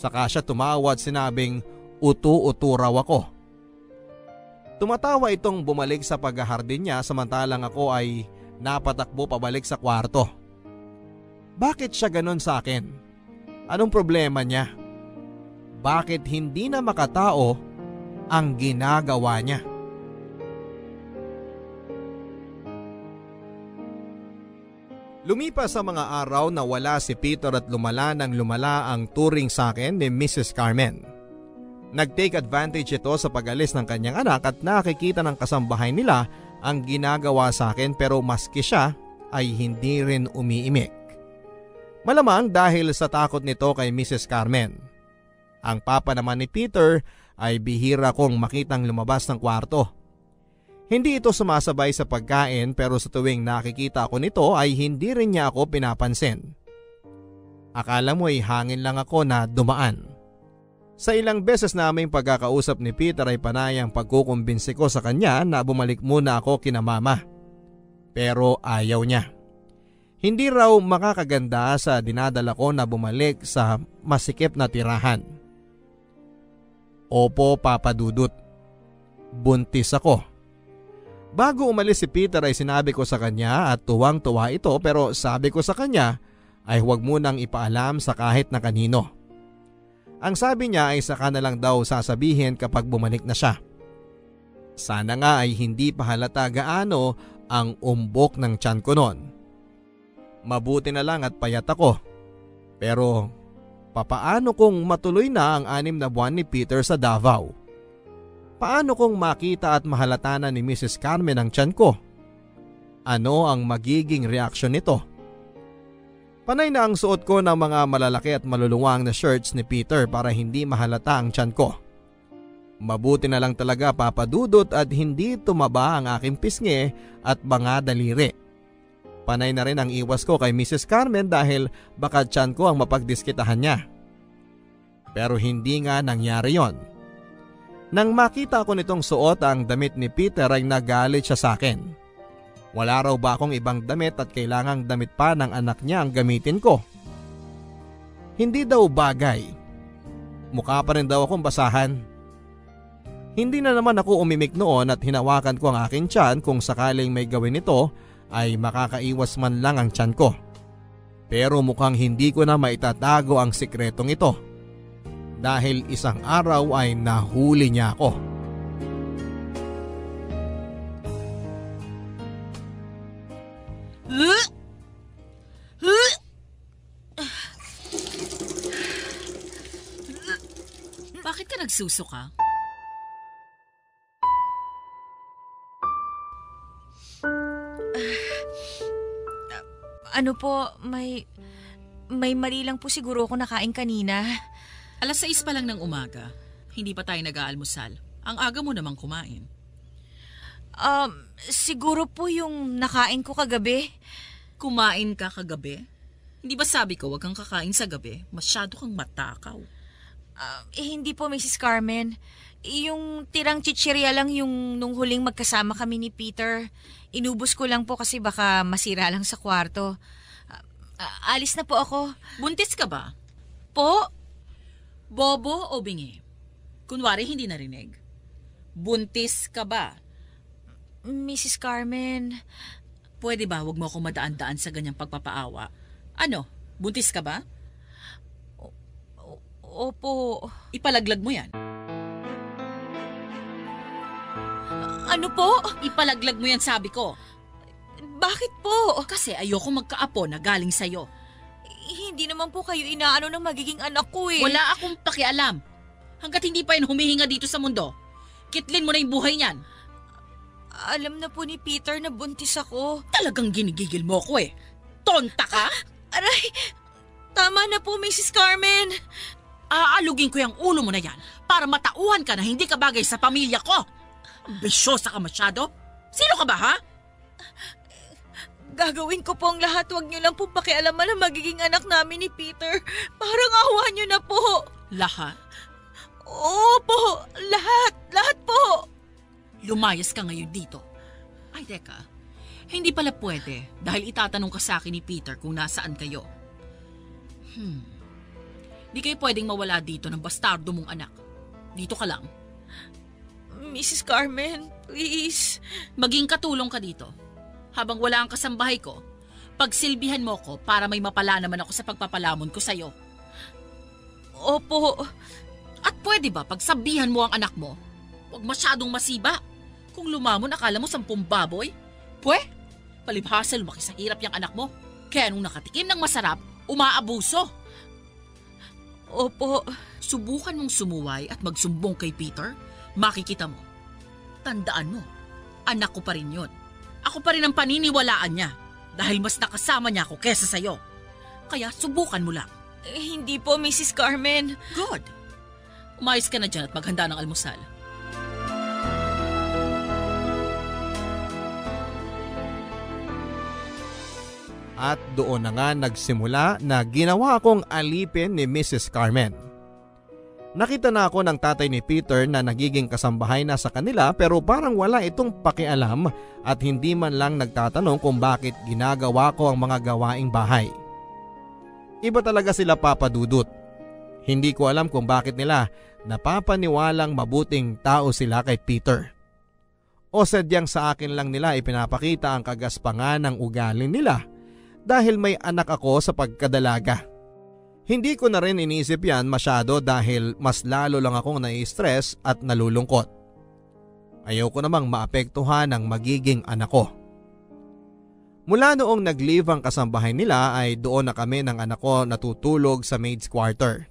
Speaker 4: Saka siya tumawa at sinabing utu-utu raw ako. Tumatawa itong bumalik sa paghahardin niya samantalang ako ay napatakbo pabalik sa kwarto. Bakit siya ganon sa akin? Anong problema niya? Bakit hindi na makatao ang ginagawa niya? Lumipas sa mga araw na wala si Peter at lumala ng lumala ang turing sa akin ni Mrs. Carmen. Nag-take advantage ito sa pag-alis ng kanyang anak at nakikita ng kasambahay nila ang ginagawa sa akin pero maski siya ay hindi rin umiimik. Malamang dahil sa takot nito kay Mrs. Carmen. Ang papa naman ni Peter ay bihira kong makitang lumabas ng kwarto. Hindi ito sumasabay sa pagkain pero sa tuwing nakikita ko nito ay hindi rin niya ako pinapansin. Akala mo ay hangin lang ako na dumaan. Sa ilang beses naming pagkakausap ni Peter ay panayang pagkukumbinsi ko sa kanya na bumalik muna ako kina mama. Pero ayaw niya. Hindi raw makakaganda sa dinadala ko na bumalik sa masikip na tirahan. Opo, papadudot. Buntis ako. Bago umalis si Peter ay sinabi ko sa kanya at tuwang-tuwa ito pero sabi ko sa kanya ay huwag munang ipaalam sa kahit na kanino. Ang sabi niya ay saka na lang daw sasabihin kapag bumalik na siya. Sana nga ay hindi pa halata gaano ang umbok ng tiyan ko noon. Mabuti na lang at payat ako. Pero papaano kung matuloy na ang 6 na buwan ni Peter sa Davao? Paano kung makita at mahalata na ni Mrs. Carmen ang tiyan ko? Ano ang magiging reaksyon nito? Panay na ang suot ko ng mga malalaki at maluluwang na shirts ni Peter para hindi mahalata ang tiyan ko. Mabuti na lang talaga, papadudot, at hindi tumaba ang aking pisngi at mga daliri. Panay na rin ang iwas ko kay Mrs. Carmen dahil baka tiyan ko ang mapagdiskitahan niya. Pero hindi nga nangyari yon. Nang makita ko nitong suot ang damit ni Peter ay nagalit siya sa akin. Wala raw ba akong ibang damit at kailangang damit pa ng anak niya ang gamitin ko? Hindi daw bagay. Mukha pa rin daw akong basahan. Hindi na naman ako umimik noon at hinawakan ko ang aking tiyan kung sakaling may gawin ito ay makakaiwas man lang ang tiyan ko. Pero mukhang hindi ko na maitatago ang sikretong ito. Dahil isang araw ay nahuli niya ako.
Speaker 6: Bakit ka nagsusuka?
Speaker 3: Ano po, may mali lang po siguro ako nakain kanina.
Speaker 6: 6:00 pa lang ng umaga. Hindi pa tayo nag-aalmusal. Ang aga mo namang kumain.
Speaker 3: Siguro po yung nakain ko kagabi.
Speaker 6: Kumain ka kagabi? Hindi ba sabi ko wag kang kakain sa gabi? Masyado kang matakaw.
Speaker 3: Hindi po, Mrs. Carmen. Yung tirang chichirya lang yung nung huling magkasama kami ni Peter. Inubos ko lang po kasi baka masira lang sa kwarto. Alis na po ako.
Speaker 6: Buntis ka ba?
Speaker 3: Po?
Speaker 6: Bobo o bingi? Kunwari hindi narinig. Buntis ka ba?
Speaker 3: Mrs. Carmen,
Speaker 6: Pwede ba wag mo akong madaan-daan sa ganyang pagpapaawa? Ano, buntis ka ba?
Speaker 3: opo.
Speaker 6: Ipalaglag mo yan.
Speaker 3: Ano po?
Speaker 6: Ipalaglag mo yan, sabi ko.
Speaker 3: Bakit po?
Speaker 6: Kasi ayoko magkaapo na galing sa'yo.
Speaker 3: Hindi naman po kayo inaano ng magiging anak ko eh.
Speaker 6: Wala akong pakialam. Hanggat hindi pa yan humihinga dito sa mundo, kitlin mo na yung buhay niyan.
Speaker 3: Alam na po ni Peter na buntis ako.
Speaker 6: Talagang ginigigil mo ko eh. Tonta ka?
Speaker 3: Aray! Tama na po, Mrs. Carmen.
Speaker 6: Aalugin ko yung ulo mo na yan para matauhan ka na hindi ka bagay sa pamilya ko. Bisyosa ka masyado. Sino ka ba, ha?
Speaker 3: Gagawin ko po ang lahat. Huwag niyo lang po pakialaman na magiging anak namin ni Peter. Parang awa niyo na po.
Speaker 6: Lahat?
Speaker 3: Opo, lahat. Lahat po.
Speaker 6: Lumayas ka ngayon dito. Ay, teka. Hindi pala pwede dahil itatanong ka sa akin ni Peter kung nasaan kayo. Di kayo pwedeng mawala dito ng bastardo mong anak. Dito ka lang.
Speaker 3: Mrs. Carmen, please.
Speaker 6: Maging katulong ka dito. Habang wala ang kasambahay ko, pagsilbihan mo ko para may mapala naman ako sa pagpapalamon ko sa'yo.
Speaker 3: Opo.
Speaker 6: At pwede ba pagsabihan mo ang anak mo? Huwag masyadong masiba. Kung lumamon, akala mo 10 baboy? Pwe, palibhasa lumaki sa hirap yung anak mo. Kaya nung nakatikim ng masarap, umaabuso.
Speaker 3: Opo.
Speaker 6: Subukan mong sumuway at magsumbong kay Peter, makikita mo. Tandaan mo, anak ko pa rin yun. Ako pa rin ang paniniwalaan niya dahil mas nakasama niya ako kesa sa'yo. Kaya subukan mo lang.
Speaker 3: Hindi po, Mrs. Carmen.
Speaker 6: Good. Umayos ka na dyan at maghanda ng almusal.
Speaker 4: At doon na nga nagsimula na ginawa kong alipin ni Mrs. Carmen. Nakita na ako ng tatay ni Peter na nagiging kasambahay na sa kanila pero parang wala itong pakialam at hindi man lang nagtatanong kung bakit ginagawa ko ang mga gawaing bahay. Iba talaga sila papadudot. Hindi ko alam kung bakit nila napapaniwalang mabuting tao sila kay Peter. O sadyang sa akin lang nila ipinapakita ang kagaspangan ng ugali nila dahil may anak ako sa pagkadalaga. Hindi ko na rin inisip yan masyado dahil mas lalo lang akong nai-stress at nalulungkot. Ayaw ko namang maapektuhan ang magiging anak ko. Mula noong nag-leave ang kasambahay nila ay doon na kami ng anak ko natutulog sa maid's quarter.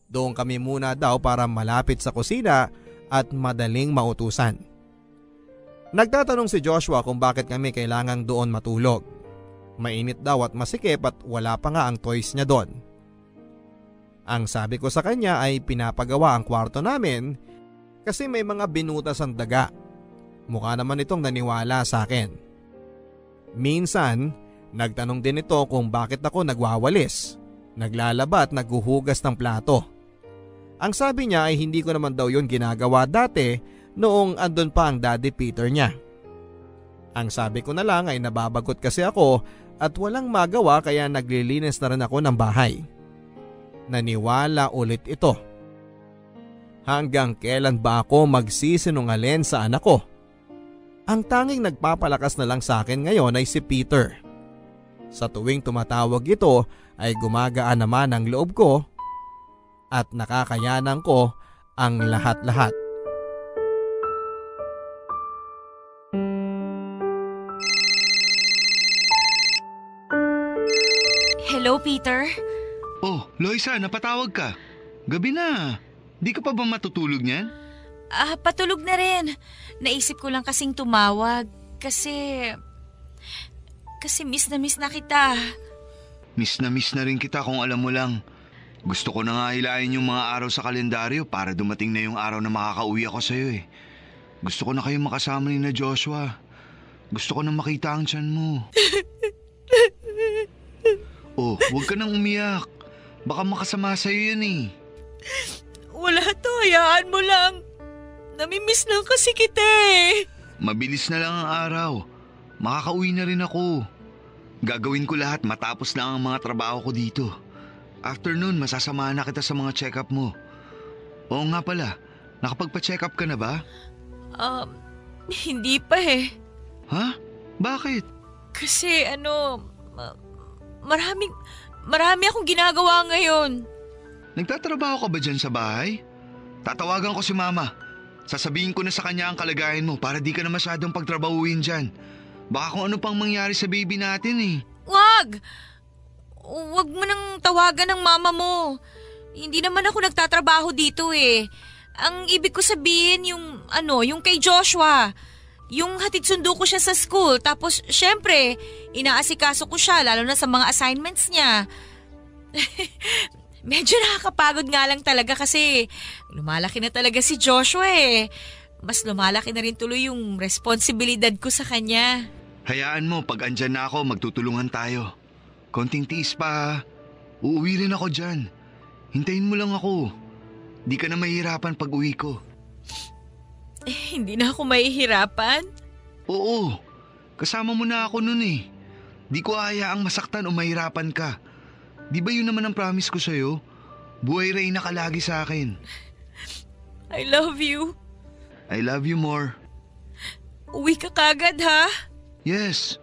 Speaker 4: Doon kami muna daw para malapit sa kusina at madaling mautusan. Nagtatanong si Joshua kung bakit kami kailangang doon matulog. Mainit daw at masikip at wala pa nga ang toys niya doon. Ang sabi ko sa kanya ay pinapagawa ang kwarto namin kasi may mga binutas ang daga. Mukha naman itong naniwala sa akin. Minsan, nagtanong din ito kung bakit ako nagwawalis, naglalaba at naghuhugas ng plato. Ang sabi niya ay hindi ko naman daw yun ginagawa dati noong andun pa ang Daddy Peter niya. Ang sabi ko na lang ay nababagot kasi ako at walang magawa kaya naglilinis na rin ako ng bahay. Naniwala ulit ito. Hanggang kailan ba ako magsisinungaling sa anak ko? Ang tanging nagpapalakas na lang sa akin ngayon ay si Peter. Sa tuwing tumatawag ito ay gumagaan naman ang loob ko at nakakayanan ko ang lahat-lahat.
Speaker 3: Hello, Peter?
Speaker 5: Oh, Loisa, napatawag ka. Gabi na. Di ka pa ba matutulog niyan?
Speaker 3: Patulog na rin. Naisip ko lang kasing tumawag kasi miss na kita.
Speaker 5: Miss na rin kita kung alam mo lang. Gusto ko na nga hilahin yung mga araw sa kalendaryo para dumating na yung araw na makakauwi ako sa'yo eh. Gusto ko na kayong makasama ni na Joshua. Gusto ko na makita ang tiyan mo. Oh, huwag ka nang umiyak. Baka makasama sa'yo yan eh.
Speaker 3: Wala to, hayaan mo lang. Namimiss lang kasi kita eh.
Speaker 5: Mabilis na lang ang araw. Makakauwi na rin ako. Gagawin ko lahat matapos lang ang mga trabaho ko dito. After nun, masasamahan na kita sa mga check-up mo. Oo nga pala, nakapagpa-check up ka na ba?
Speaker 3: Hindi pa eh.
Speaker 5: Ha? Bakit?
Speaker 3: Kasi marami akong ginagawa ngayon.
Speaker 5: Nagtatrabaho ka ba dyan sa bahay? Tatawagan ko si Mama. Sasabihin ko na sa kanya ang kalagayan mo para di ka na masyadong pagtrabahuin dyan. Baka kung ano pang mangyari sa baby natin eh.
Speaker 3: Wag! Wag mo nang tawagan ng mama mo. Hindi naman ako nagtatrabaho dito eh. Ang ibig ko sabihin yung kay Joshua. Yung hatid sundo ko siya sa school. Tapos syempre, inaasikaso ko siya lalo na sa mga assignments niya. Medyo nakakapagod nga lang talaga kasi lumalaki na talaga si Joshua eh. Mas lumalaki na rin tuloy yung responsibilidad ko sa kanya.
Speaker 5: Hayaan mo, pag andyan na ako, magtutulungan tayo. Konting tiis pa. Uuwi rin ako dyan. Hintayin mo lang ako. Di ka na mahihirapan pag uwi ko.
Speaker 3: Hindi na ako mahihirapan?
Speaker 5: Oo. Kasama mo na ako nun eh. Di ko hayaang masaktan o mahirapan ka. Di ba yun naman ang promise ko sa'yo? Buhay Reyna ka lagi sa akin.
Speaker 3: I love you.
Speaker 5: I love you more.
Speaker 3: Uwi ka kagad ha?
Speaker 5: Yes.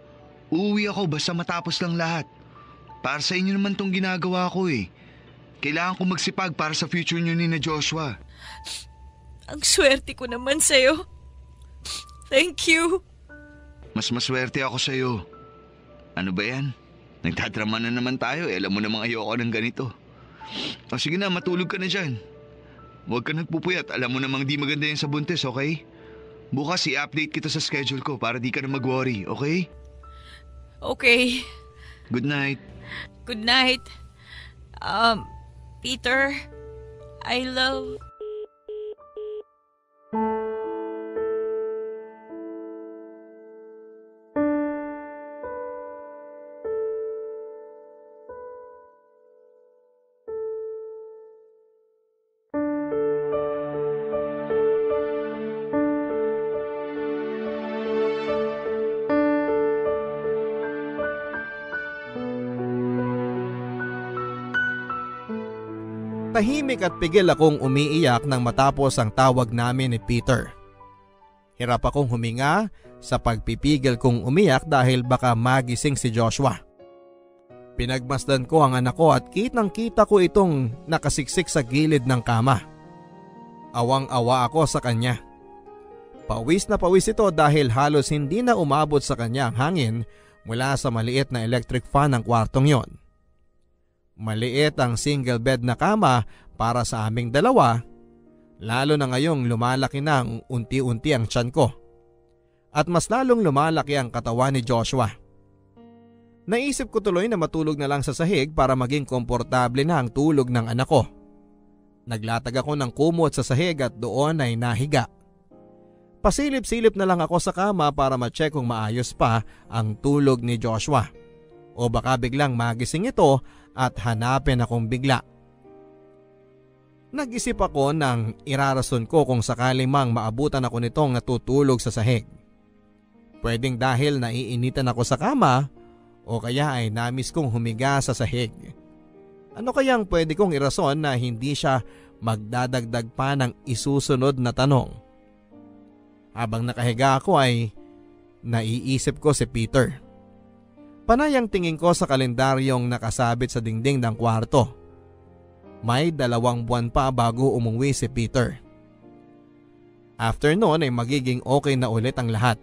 Speaker 5: Uuwi ako basta matapos lang lahat. Para sa inyo naman tong ginagawa ko eh. Kailangan ko magsipag para sa future nyo ni na Joshua.
Speaker 3: Ang swerte ko naman sa'yo. Thank you.
Speaker 5: Mas maswerte ako sa'yo. Ano ba yan? Nagtadrama na naman tayo eh. Alam mo namang ayoko ng ganito. O sige na, matulog ka na dyan. Huwag ka nagpupuyat. Alam mo namang di maganda yan sa buntis, okay? Bukas i-update kita sa schedule ko para di ka na mag-worry, okay?
Speaker 3: Okay.
Speaker 5: Good night.
Speaker 3: Good night. Peter, I love...
Speaker 4: Tahimik at pigil akong umiiyak nang matapos ang tawag namin ni Peter. Hirap akong huminga sa pagpipigil kong umiyak dahil baka magising si Joshua. Pinagmasdan ko ang anak ko at kitang-kita ko itong nakasiksik sa gilid ng kama. Awang-awa ako sa kanya. Pawis na pawis ito dahil halos hindi na umabot sa kanya ang hangin mula sa maliit na electric fan ng kwartong yon. Maliit ang single bed na kama para sa aming dalawa, lalo na ngayong lumalaki na unti-unti ang tiyan ko. At mas lalong lumalaki ang katawan ni Joshua. Naisip ko tuloy na matulog na lang sa sahig para maging komportable na ang tulog ng anak ko. Naglatag ako ng kumot sa sahig at doon ay nahiga. Pasilip-silip na lang ako sa kama para ma-check kung maayos pa ang tulog ni Joshua. O baka biglang magising ito at hanapin akong bigla. Nag-isip ako ng irarason ko kung sakali mang maabutan ako nitong natutulog sa sahig. Pwedeng dahil naiinitan ako sa kama o kaya ay namiss kong humiga sa sahig. Ano kayang pwede kong irason na hindi siya magdadagdag pa ng isusunod na tanong? Habang nakahiga ako ay naiisip ko si Peter. Panay ang tingin ko sa kalendaryong nakasabit sa dingding ng kwarto. May 2 buwan pa bago umuwi si Peter. After noon ay magiging okay na ulit ang lahat.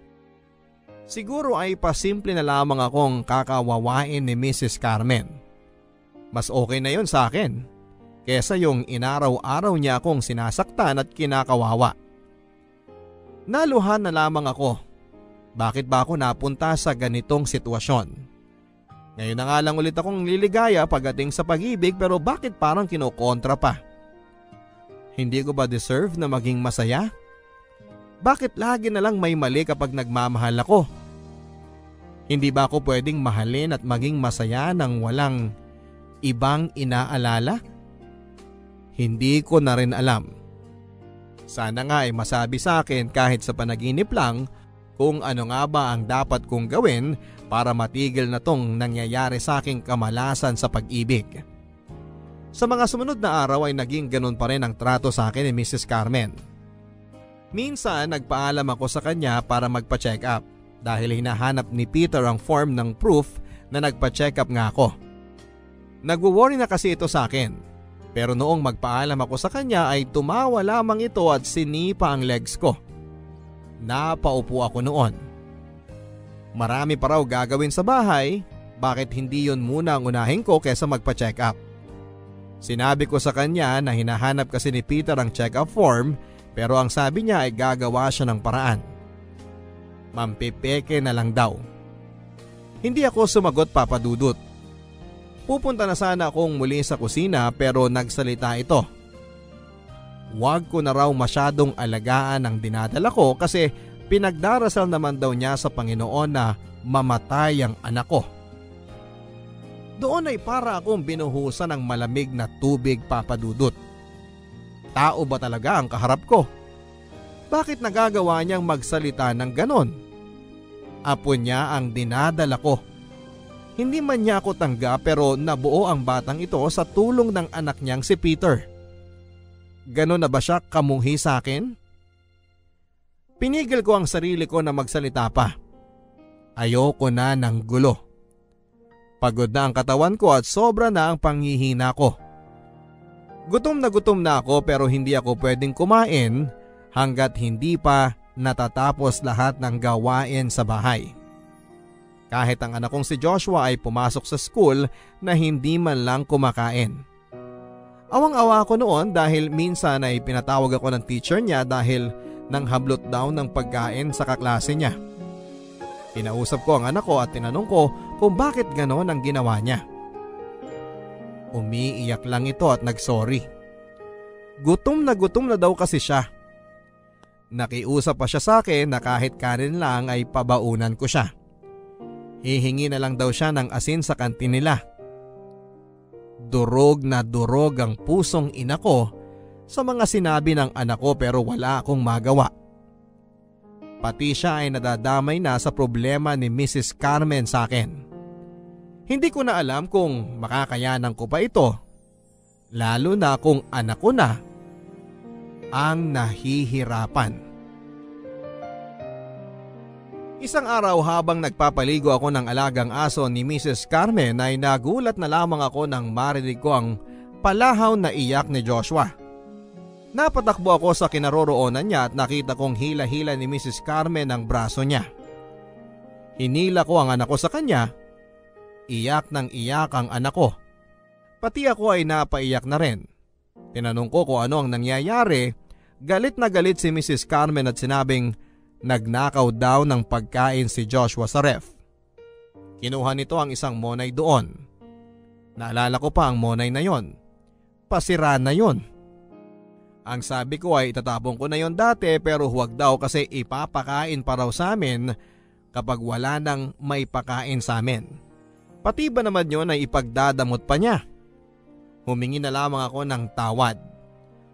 Speaker 4: Siguro ay pasimple na lamang akong kakawawain ni Mrs. Carmen. Mas okay na yon sa akin kesa yung inaraw-araw niya akong sinasaktan at kinakawawa. Naluhan na lamang ako. Bakit ba ako napunta sa ganitong sitwasyon? Ngayon na nga lang ulit akong liligaya pagdating sa pag-ibig pero bakit parang kinokontra pa? Hindi ko ba deserve na maging masaya? Bakit lagi na lang may mali kapag nagmamahal ako? Hindi ba ako pwedeng mahalin at maging masaya nang walang ibang inaalala? Hindi ko na rin alam. Sana nga ay masabi sa akin kahit sa panaginip lang kung ano nga ba ang dapat kong gawin para matigil na tong nangyayari sa aking kamalasan sa pag-ibig. Sa mga sumunod na araw ay naging ganun pa rin ang trato sa akin ni Mrs. Carmen. Minsan nagpaalam ako sa kanya para magpa-check up dahil hinahanap ni Peter ang form ng proof na nagpa-check up nga ako. Nagwo-worry na kasi ito sa akin, pero noong magpaalam ako sa kanya ay tumawa lamang ito at sinipa ang legs ko. Napaupo ako noon. Marami pa raw gagawin sa bahay, bakit hindi yun muna ang unahin ko kesa magpa-check up? Sinabi ko sa kanya na hinahanap kasi ni Peter ang check-up form pero ang sabi niya ay gagawa siya ng paraan. Mampipeke na lang daw. Hindi ako sumagot, Papa Dudut. Pupunta na sana akong muli sa kusina pero nagsalita ito. Huwag ko na raw masyadong alagaan ang dinadala ko kasi pinagdarasal naman daw niya sa Panginoon na mamatay ang anak ko. Doon ay para akong binuhusan ng malamig na tubig, Papa Dudut. Tao ba talaga ang kaharap ko? Bakit nagagawa niyang magsalita ng ganon? Apo niya ang dinadala ko. Hindi man niya ako tanggap pero nabuo ang batang ito sa tulong ng anak niyang si Peter. Ganon na ba siya kamuhi sa akin? Pinigil ko ang sarili ko na magsalita pa. Ayoko na ng gulo. Pagod na ang katawan ko at sobra na ang panghihina ko. Gutom na ako pero hindi ako pwedeng kumain hanggat hindi pa natatapos lahat ng gawain sa bahay. Kahit ang anak kong si Joshua ay pumasok sa school na hindi man lang kumakain. Awang-awa ako noon dahil minsan ay pinatawag ako ng teacher niya dahil nang hablot daw ng pagkain sa kaklase niya. Kinausap ko ang anak ko at tinanong ko kung bakit ganon ang ginawa niya. Umiiyak lang ito at nagsorry. Gutom na daw kasi siya. Nakiusap pa siya sa akin na kahit kanin lang ay pabaunan ko siya. Hihingi na lang daw siya ng asin sa kantin nila. Durog na durog ang pusong ina ko sa mga sinabi ng anak ko pero wala akong magawa. Pati siya ay nadadamay na sa problema ni Mrs. Carmen sa akin. Hindi ko na alam kung makakayanan ko pa ito, lalo na kung anak ko na ang nahihirapan. Isang araw habang nagpapaligo ako ng alagang aso ni Mrs. Carmen ay nagulat na lamang ako nang marinig ko ang palahaw na iyak ni Joshua. Napatakbo ako sa kinaroroonan niya at nakita kong hila-hila ni Mrs. Carmen ang braso niya. Hinila ko ang anak ko sa kanya. Iyak ng iyak ang anak ko. Pati ako ay napaiyak na rin. Tinanong ko kung ano ang nangyayari. Galit na galit si Mrs. Carmen at sinabing nagnakaw daw ng pagkain si Joshua sa ref. Kinuha nito ang isang monay doon. Naalala ko pa ang monay na yon. Pasira na yon. Ang sabi ko ay itatapon ko na yon dati pero huwag daw kasi ipapakain pa raw sa amin kapag wala nang may pakain sa amin. Pati ba naman yon ay ipagdadamot pa niya? Humingi na lamang ako ng tawad.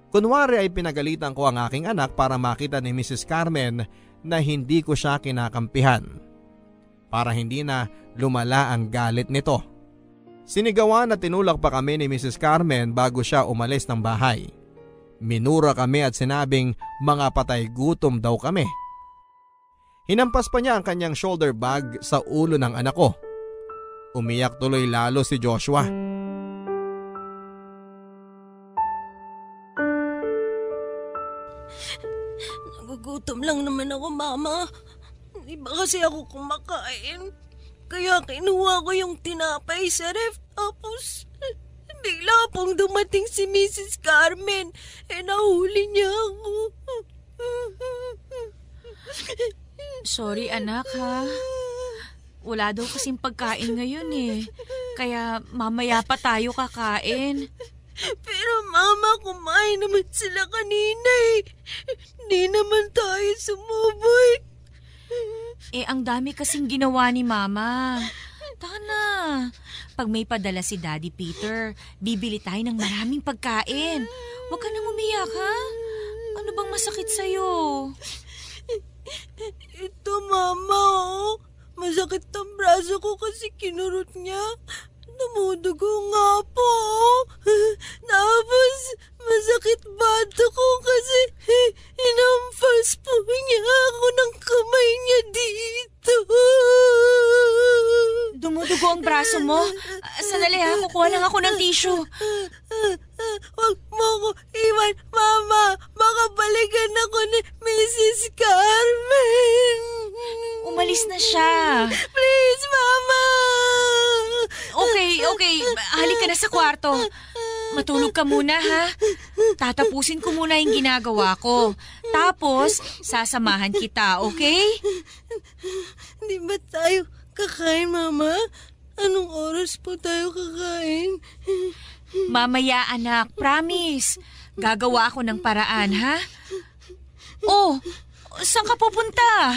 Speaker 4: Kunwari ay pinagalitan ko ang aking anak para makita ni Mrs. Carmen na hindi ko siya kinakampihan. Para hindi na lumala ang galit nito. Sinigawan at tinulak pa kami ni Mrs. Carmen bago siya umalis ng bahay. Minura kami at sinabing mga patay gutom daw kami. Hinampas pa niya ang kanyang shoulder bag sa ulo ng anak ko. Umiyak tuloy lalo si Joshua.
Speaker 7: Nagugutom lang naman ako, Mama. Hindi ba kasi ako kumakain? Kaya kinuha ko yung tinapay sa ref. Tapos bigla pong dumating si Mrs. Carmen. Nahuli niya ako.
Speaker 3: Sorry anak ha. Wala daw kasing pagkain ngayon eh. Kaya mamaya pa tayo kakain.
Speaker 7: Pero Mama, kumain naman sila kanina eh. Di naman tayo sumubay.
Speaker 3: Ang dami kasing ginawa ni Mama. Taka na. Pag may padala si Daddy Peter, bibili tayo ng maraming pagkain. Huwag ka nang umiyak ha. Ano bang masakit sa'yo?
Speaker 7: Ito, Mama, oh. Masakit ang braso ko kasi kinurot niya. Dumudugo nga po. Tapos masakit bato ko kasi inampas po niya ako ng kamay niya dito.
Speaker 3: Dumudugo ang braso mo. Sandali ha, kukuha lang ako ng tissue.
Speaker 7: Huwag mo ko iwan, Mama. Baka balikan ako ni Mrs. Carmen.
Speaker 3: Umalis na siya.
Speaker 7: Please, Mama.
Speaker 3: Okay. Halika na sa kwarto. Matulog ka muna, ha? Tatapusin ko muna yung ginagawa ko. Tapos, sasamahan kita, okay?
Speaker 7: Di ba tayo kakain, Mama? Anong oras po tayo kakain?
Speaker 3: Mamaya, anak. Promise. Gagawa ako ng paraan, ha? Oh, saan ka pupunta?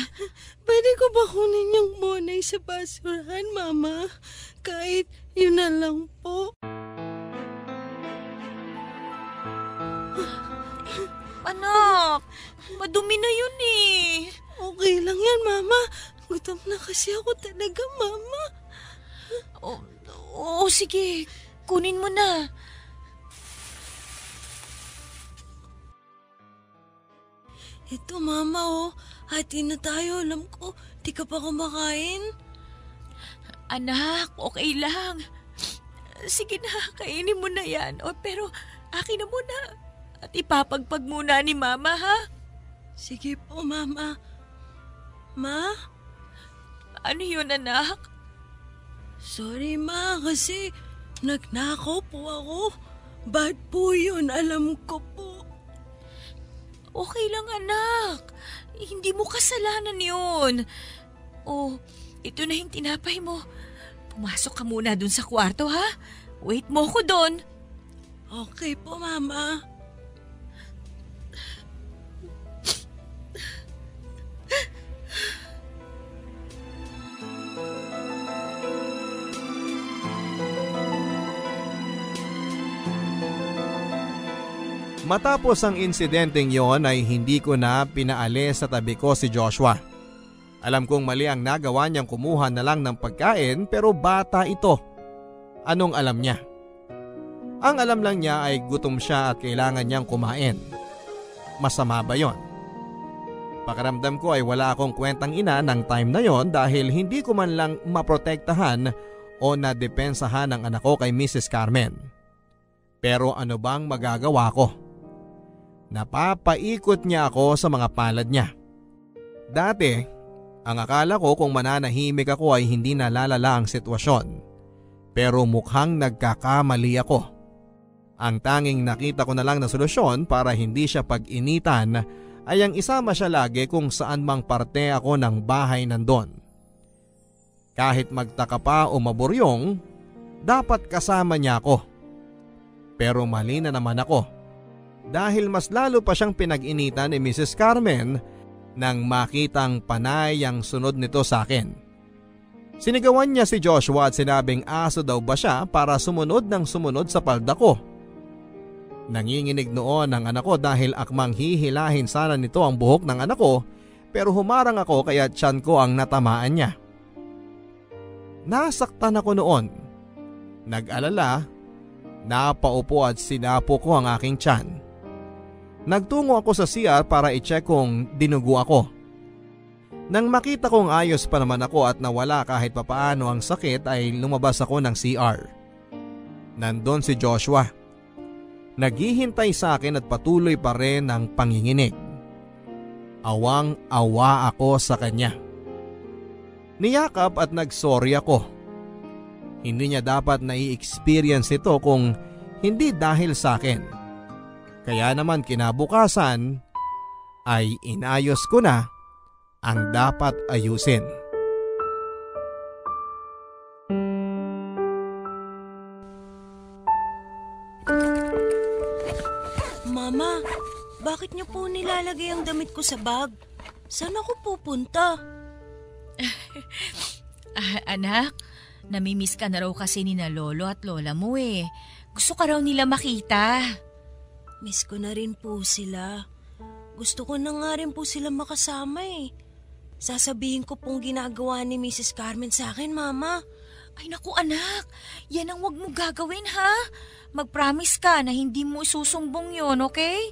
Speaker 7: Pwede ko ba kunin yung monay sa basurahan, Mama? Kahit yun na lang po.
Speaker 3: Anak, madumi na yun eh.
Speaker 7: Okay lang yan, Mama. Gutom na kasi ako talaga, Mama.
Speaker 3: Sige. Kunin mo na.
Speaker 7: Ito, Mama, hati na tayo. Alam ko, di ka pa kumakain.
Speaker 3: Anak, okay lang. Sige na, kainin mo na yan. Pero akin na muna. At ipapagpag muna ni Mama, ha?
Speaker 7: Sige po, Mama. Ma?
Speaker 3: Ano yun, anak?
Speaker 7: Sorry, Ma, kasi nagnakaw po ako. Bad po yun, alam ko po.
Speaker 3: Okay lang, anak. Hindi mo kasalanan yun. Ito na yung tinapay mo. Pumasok ka muna dun sa kwarto, ha? Wait mo ko dun.
Speaker 7: Okay po, Mama.
Speaker 4: Matapos ang insidenteng yon ay hindi ko na pinaalis sa tabi ko si Joshua. Alam kong mali ang nagawa niyang kumuha na lang ng pagkain pero bata ito. Anong alam niya? Ang alam lang niya ay gutom siya at kailangan niyang kumain. Masama ba yon? Pakiramdam ko ay wala akong kwentang ina ng time na yon dahil hindi ko man lang maprotektahan o nadepensahan ang anak ko kay Mrs. Carmen. Pero ano bang magagawa ko? Napapaikot niya ako sa mga palad niya. Dati, ang akala ko kung mananahimik ako ay hindi nalalala ang sitwasyon. Pero mukhang nagkakamali ako. Ang tanging nakita ko na lang na solusyon para hindi siya pag-initan ay ang isama siya lagi kung saan mang parte ako ng bahay nandon. Kahit magtaka pa o maburyong, dapat kasama niya ako. Pero mali na naman ako. Dahil mas lalo pa siyang pinag-initan ni Mrs. Carmen nang makitang panay ang sunod nito sa akin. Sinigawan niya si Joshua at sinabing aso daw ba siya para sumunod ng sumunod sa palda ko. Nanginginig noon ang anak ko dahil akmang hihilahin sana nito ang buhok ng anak ko pero humarang ako kaya tiyan ko ang natamaan niya. Nasaktan ako noon. Nag-alala, napaupo at sinapo ko ang aking tiyan. Nagtungo ako sa CR para i-check kung dinugo ako. Nang makita kong ayos pa naman ako at nawala kahit papaano ang sakit ay lumabas ako ng CR. Nandun si Joshua. Naghihintay sa akin at patuloy pa rin ang panginginig. Awang-awa ako sa kanya. Niyakap at nagsorry ako. Hindi niya dapat nai-experience ito kung hindi dahil sa akin. Kaya naman kinabukasan ay inayos ko na ang dapat ayusin.
Speaker 7: Mama, bakit niyo po nilalagay ang damit ko sa bag? Saan ako pupunta?
Speaker 3: Anak, namimiss ka na raw kasi ni na lolo at lola mo eh. Gusto ka raw nila makita.
Speaker 7: Miss ko na rin po sila. Gusto ko na nga rin po sila makasama eh. Sasabihin ko pong ginagawa ni Mrs. Carmen sa akin, Mama.
Speaker 3: Ay naku anak, yan ang wag mo gagawin ha. Mag-promise ka na hindi mo isusumbong yon, okay?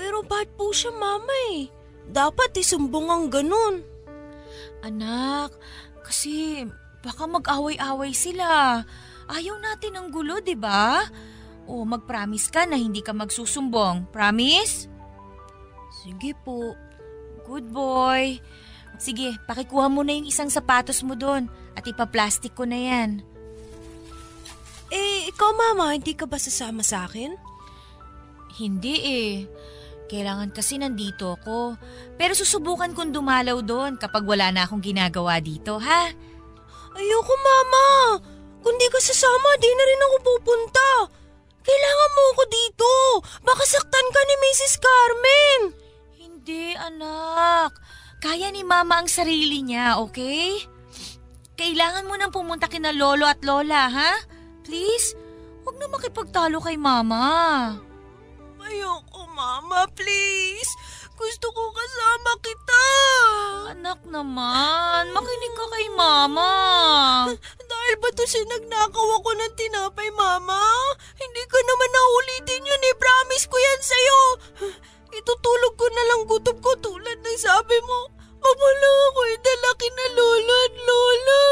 Speaker 7: Pero bad po siya, Mama eh. Dapat isumbong ang ganun.
Speaker 3: Anak, kasi baka mag-away-away sila. Ayaw natin ng gulo, di ba? O mag-promise ka na hindi ka magsusumbong. Promise?
Speaker 7: Sige po.
Speaker 3: Good boy. Sige, pakikuha mo na yung isang sapatos mo doon at ipa-plastic ko na yan.
Speaker 7: Ikaw Mama, hindi ka ba sasama sa akin?
Speaker 3: Hindi eh. Kailangan kasi nandito ako. Pero susubukan kong dumalaw doon kapag wala na akong ginagawa dito, ha?
Speaker 7: Ayoko Mama. Kung di ka sasama, di na rin ako pupunta. Kailangan mo ako dito. Baka saktan ka ni Mrs. Carmen.
Speaker 3: Hindi, anak. Kaya ni Mama ang sarili niya, okay? Kailangan mo nang pumunta kina Lolo at Lola, ha? Please, huwag na makipagtalo kay Mama.
Speaker 7: Ayoko, Mama, please. Gusto ko kasama kita.
Speaker 3: Anak naman, makinig ka kay Mama.
Speaker 7: Dahil ba to sinagnakaw ako ng tinapay, Mama? Hindi ko naman naulitin yun eh. Promise ko yan sa'yo. Itutulog ko na lang gutom ko tulad ng sabi mo. Mamala ako idala kina Lolo at Lola.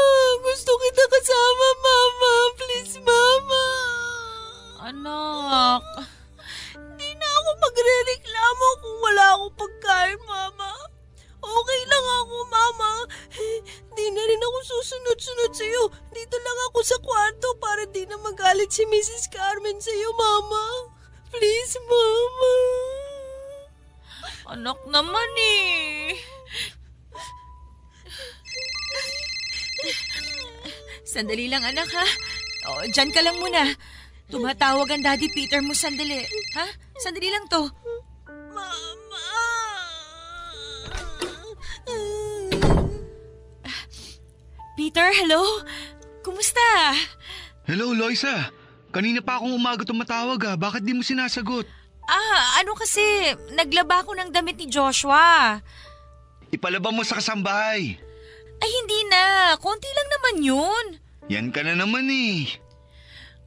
Speaker 7: Gusto kita kasama, Mama. Please, Mama.
Speaker 3: Anak.
Speaker 7: Hindi na ako magre-reklamo kung wala akong pagkain, Mama. Okay lang ako, Mama. Di na rin ako susunod-sunod sa'yo. Dito lang ako sa kwarto para di na magalit si Mrs. Carmen sa'yo, Mama. Please, Mama.
Speaker 3: Anak naman eh. Sandali lang anak ha. O, dyan ka lang muna. Tumatawag ang Daddy Peter mo sandali. Ha? Sandali lang to.
Speaker 7: Mama.
Speaker 3: Peter, hello? Kumusta?
Speaker 5: Hello, Loisa. Kanina pa akong umaga tumatawag Bakit di mo sinasagot?
Speaker 3: Ano kasi, naglaba ko ng damit ni Joshua.
Speaker 5: Ipalaba mo sa kasambahay.
Speaker 3: Ay hindi na, konti lang naman yun.
Speaker 5: Yan ka na naman eh.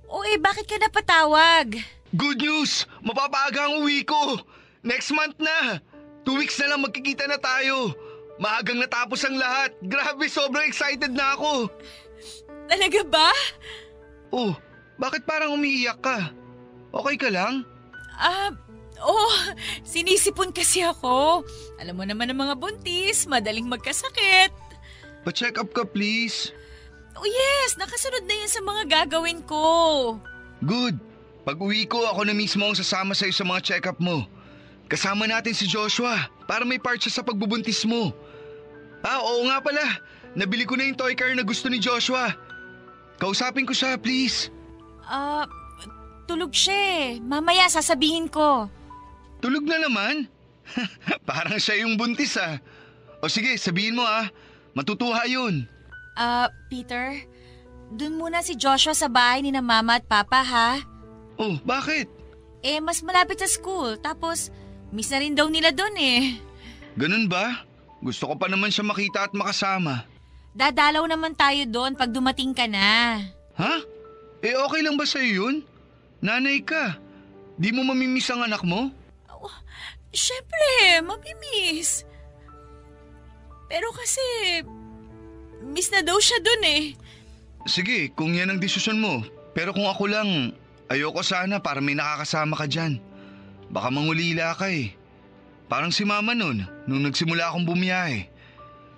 Speaker 3: O bakit ka napatawag?
Speaker 5: Good news! Mapapaaga ang uwi ko! Next month na! 2 weeks na lang magkikita na tayo. Maagang natapos ang lahat. Grabe, sobrang excited na ako.
Speaker 3: Talaga ba?
Speaker 5: Oh, bakit parang umiiyak ka? Okay ka lang?
Speaker 3: Sinisipon kasi ako. Alam mo naman ang mga buntis, madaling magkasakit.
Speaker 5: Pa-check up ka please.
Speaker 3: Oh yes, nakasunod na yan sa mga gagawin ko.
Speaker 5: Good. Pag uwi ko, ako na mismo ang sasama sa'yo sa mga check-up mo. Kasama natin si Joshua para may part siya sa pagbubuntis mo. Oo nga pala. Nabili ko na yung toy car na gusto ni Joshua. Kausapin ko siya, please.
Speaker 3: Tulog siya eh. Mamaya sasabihin ko.
Speaker 5: Tulog na naman? Parang siya yung buntis O sige, sabihin mo Matutuwa yun.
Speaker 3: Peter, dun muna si Joshua sa bahay ni na Mama at Papa ha?
Speaker 5: Oh, bakit?
Speaker 3: Mas malapit sa school. Tapos, miss na rin daw nila dun eh.
Speaker 5: Ganun ba? Gusto ko pa naman siya makita at makasama.
Speaker 3: Dadalaw naman tayo doon pag dumating ka na.
Speaker 5: Ha? Okay lang ba sa'yo yun? Nanay ka. Di mo mamimiss ang anak mo?
Speaker 3: Siyempre, mamimiss. Pero kasi, miss na daw siya dun eh.
Speaker 5: Sige, kung yan ang desisyon mo. Pero kung ako lang, ayoko sana para may nakakasama ka dyan. Baka mangulila ka eh. Parang si Mama nun, nung nagsimula akong bumiyahe.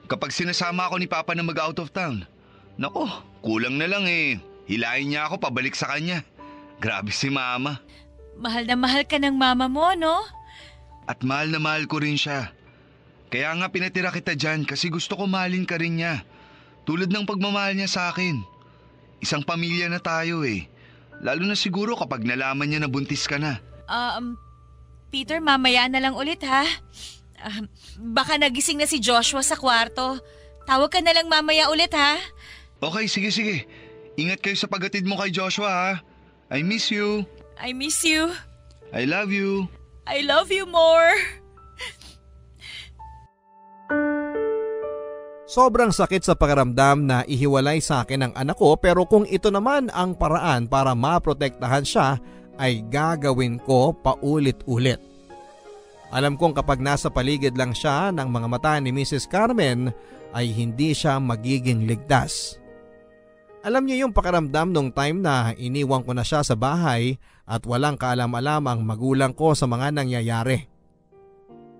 Speaker 5: Kapag sinasama ako ni Papa na mag-out of town, nako, kulang na lang eh. Hilahin niya ako pabalik sa kanya. Grabe si Mama.
Speaker 3: Mahal na mahal ka ng Mama mo, no?
Speaker 5: At mahal na mahal ko rin siya. Kaya nga pinatira kita dyan kasi gusto ko mahalin ka rin niya. Tulad ng pagmamahal niya sa akin. Isang pamilya na tayo eh. Lalo na siguro kapag nalaman niya na buntis ka na.
Speaker 3: Peter, mamaya na lang ulit ha. Baka nagising na si Joshua sa kwarto. Tawag ka na lang mamaya ulit ha.
Speaker 5: Okay, sige. Ingat kayo sa paghatid mo kay Joshua ha. I miss you.
Speaker 3: I miss you.
Speaker 5: I love you.
Speaker 3: I love you more.
Speaker 4: Sobrang sakit sa pakiramdam na ihiwalay sa akin ang anak ko, pero kung ito naman ang paraan para maprotektahan siya ay gagawin ko paulit-ulit. Alam kong kapag nasa paligid lang siya ng mga mata ni Mrs. Carmen ay hindi siya magiging ligtas. Alam niyo yung pakiramdam nung time na iniwan ko na siya sa bahay at walang kaalam-alam ang magulang ko sa mga nangyayari.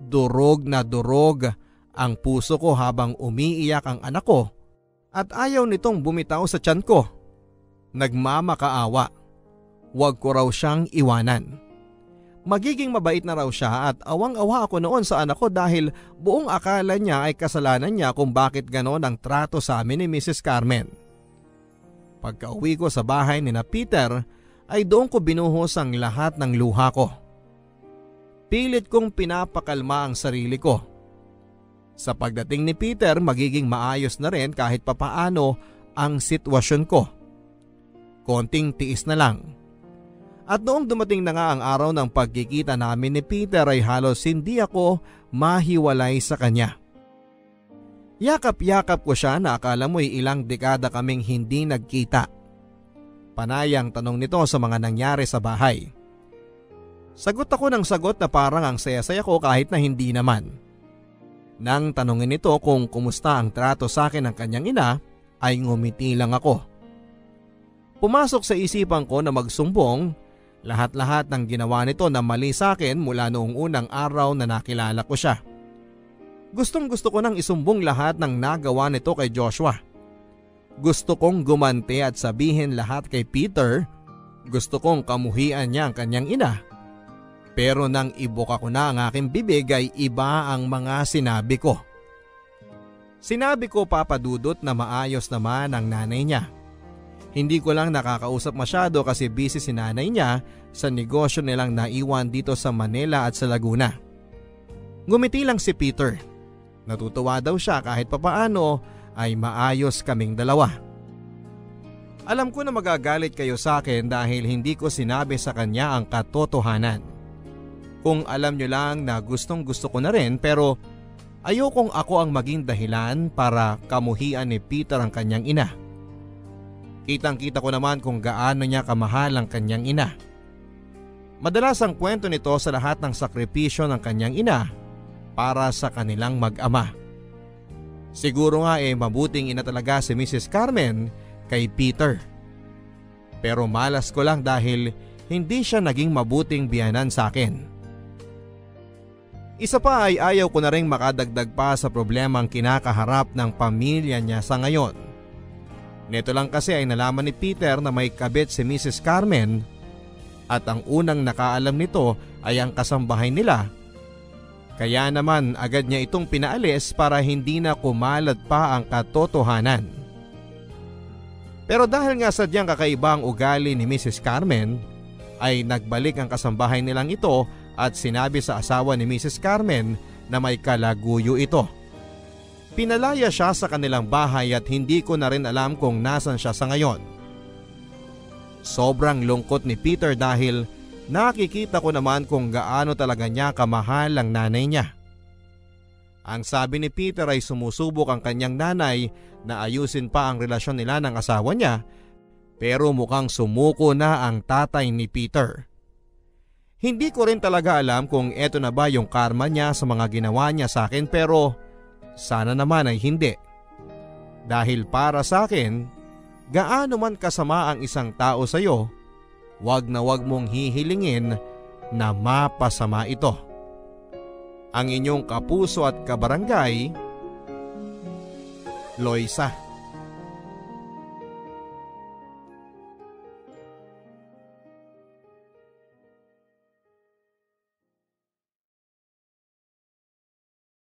Speaker 4: Durog na durog ang puso ko habang umiiyak ang anak ko at ayaw nitong bumitaw sa tiyan ko. Nagmamakaawa. Huwag ko raw siyang iwanan. Magiging mabait na raw siya at awang-awa ako noon sa anak ko dahil buong akala niya ay kasalanan niya kung bakit ganon ang trato sa amin ni Mrs. Carmen. Pagka-uwi ko sa bahay ni na Peter ay doon ko binuhos ang lahat ng luha ko. Pilit kong pinapakalma ang sarili ko. Sa pagdating ni Peter, magiging maayos na rin kahit papaano ang sitwasyon ko. Konting tiis na lang. At noong dumating na nga ang araw ng pagkikita namin ni Peter ay halos hindi ako mahiwalay sa kanya. Yakap-yakap ko siya na akala mo'y ilang dekada kaming hindi nagkita. Panayang tanong nito sa mga nangyari sa bahay. Sagot ako ng sagot na parang ang saya-saya ko kahit na hindi naman. Nang tanongin nito kung kumusta ang trato sa akin ng kanyang ina, ay ngumiti lang ako. Pumasok sa isipan ko na magsumbong lahat-lahat ng ginawa nito na mali sa akin mula noong unang araw na nakilala ko siya. Gustong-gusto ko nang isumbong lahat ng nagawa nito kay Joshua. Gusto kong gumanti at sabihin lahat kay Peter. Gusto kong kamuhian niya ang kanyang ina. Pero nang ibuka ko na ang aking bibig ay iba ang mga sinabi ko. Sinabi ko papadudot na maayos naman ang nanay niya. Hindi ko lang nakakausap masyado kasi busy si nanay niya sa negosyo nilang naiwan dito sa Manila at sa Laguna. Ngumiti lang si Peter. Natutuwa daw siya kahit papaano ay maayos kaming dalawa. Alam ko na magagalit kayo sa akin dahil hindi ko sinabi sa kanya ang katotohanan. Kung alam nyo lang na gustong gusto ko na rin pero ayokong ako ang maging dahilan para kamuhian ni Peter ang kanyang ina. Kitang-kita ko naman kung gaano niya kamahal ang kanyang ina. Madalas ang kwento nito sa lahat ng sakripisyo ng kanyang ina para sa kanilang mag-ama. Siguro nga mabuting ina talaga si Mrs. Carmen kay Peter. Pero malas ko lang dahil hindi siya naging mabuting biyanan sa akin. Isa pa ay ayaw ko na rin makadagdag pa sa problemang kinakaharap ng pamilya niya sa ngayon. Nito lang kasi ay nalaman ni Peter na may kabit si Mrs. Carmen at ang unang nakaalam nito ay ang kasambahay nila. Kaya naman agad niya itong pinaalis para hindi na kumalat pa ang katotohanan. Pero dahil nga sadyang kakaiba ang ugali ni Mrs. Carmen, ay nagbalik ang kasambahay nilang ito at sinabi sa asawa ni Mrs. Carmen na may kalaguyo ito. Pinalaya siya sa kanilang bahay at hindi ko na rin alam kung nasan siya sa ngayon. Sobrang lungkot ni Peter dahil nakikita ko naman kung gaano talaga niya kamahal ang nanay niya. Ang sabi ni Peter ay sumusubok ang kanyang nanay na ayusin pa ang relasyon nila ng asawa niya, pero mukhang sumuko na ang tatay ni Peter. Hindi ko rin talaga alam kung eto na ba yung karma niya sa mga ginawa niya sa akin, pero sana naman ay hindi. Dahil para sa akin, gaano man kasama ang isang tao sa iyo, wag na wag mong hihilingin na mapasama ito. Ang inyong kapuso at kabarangay, Loisa.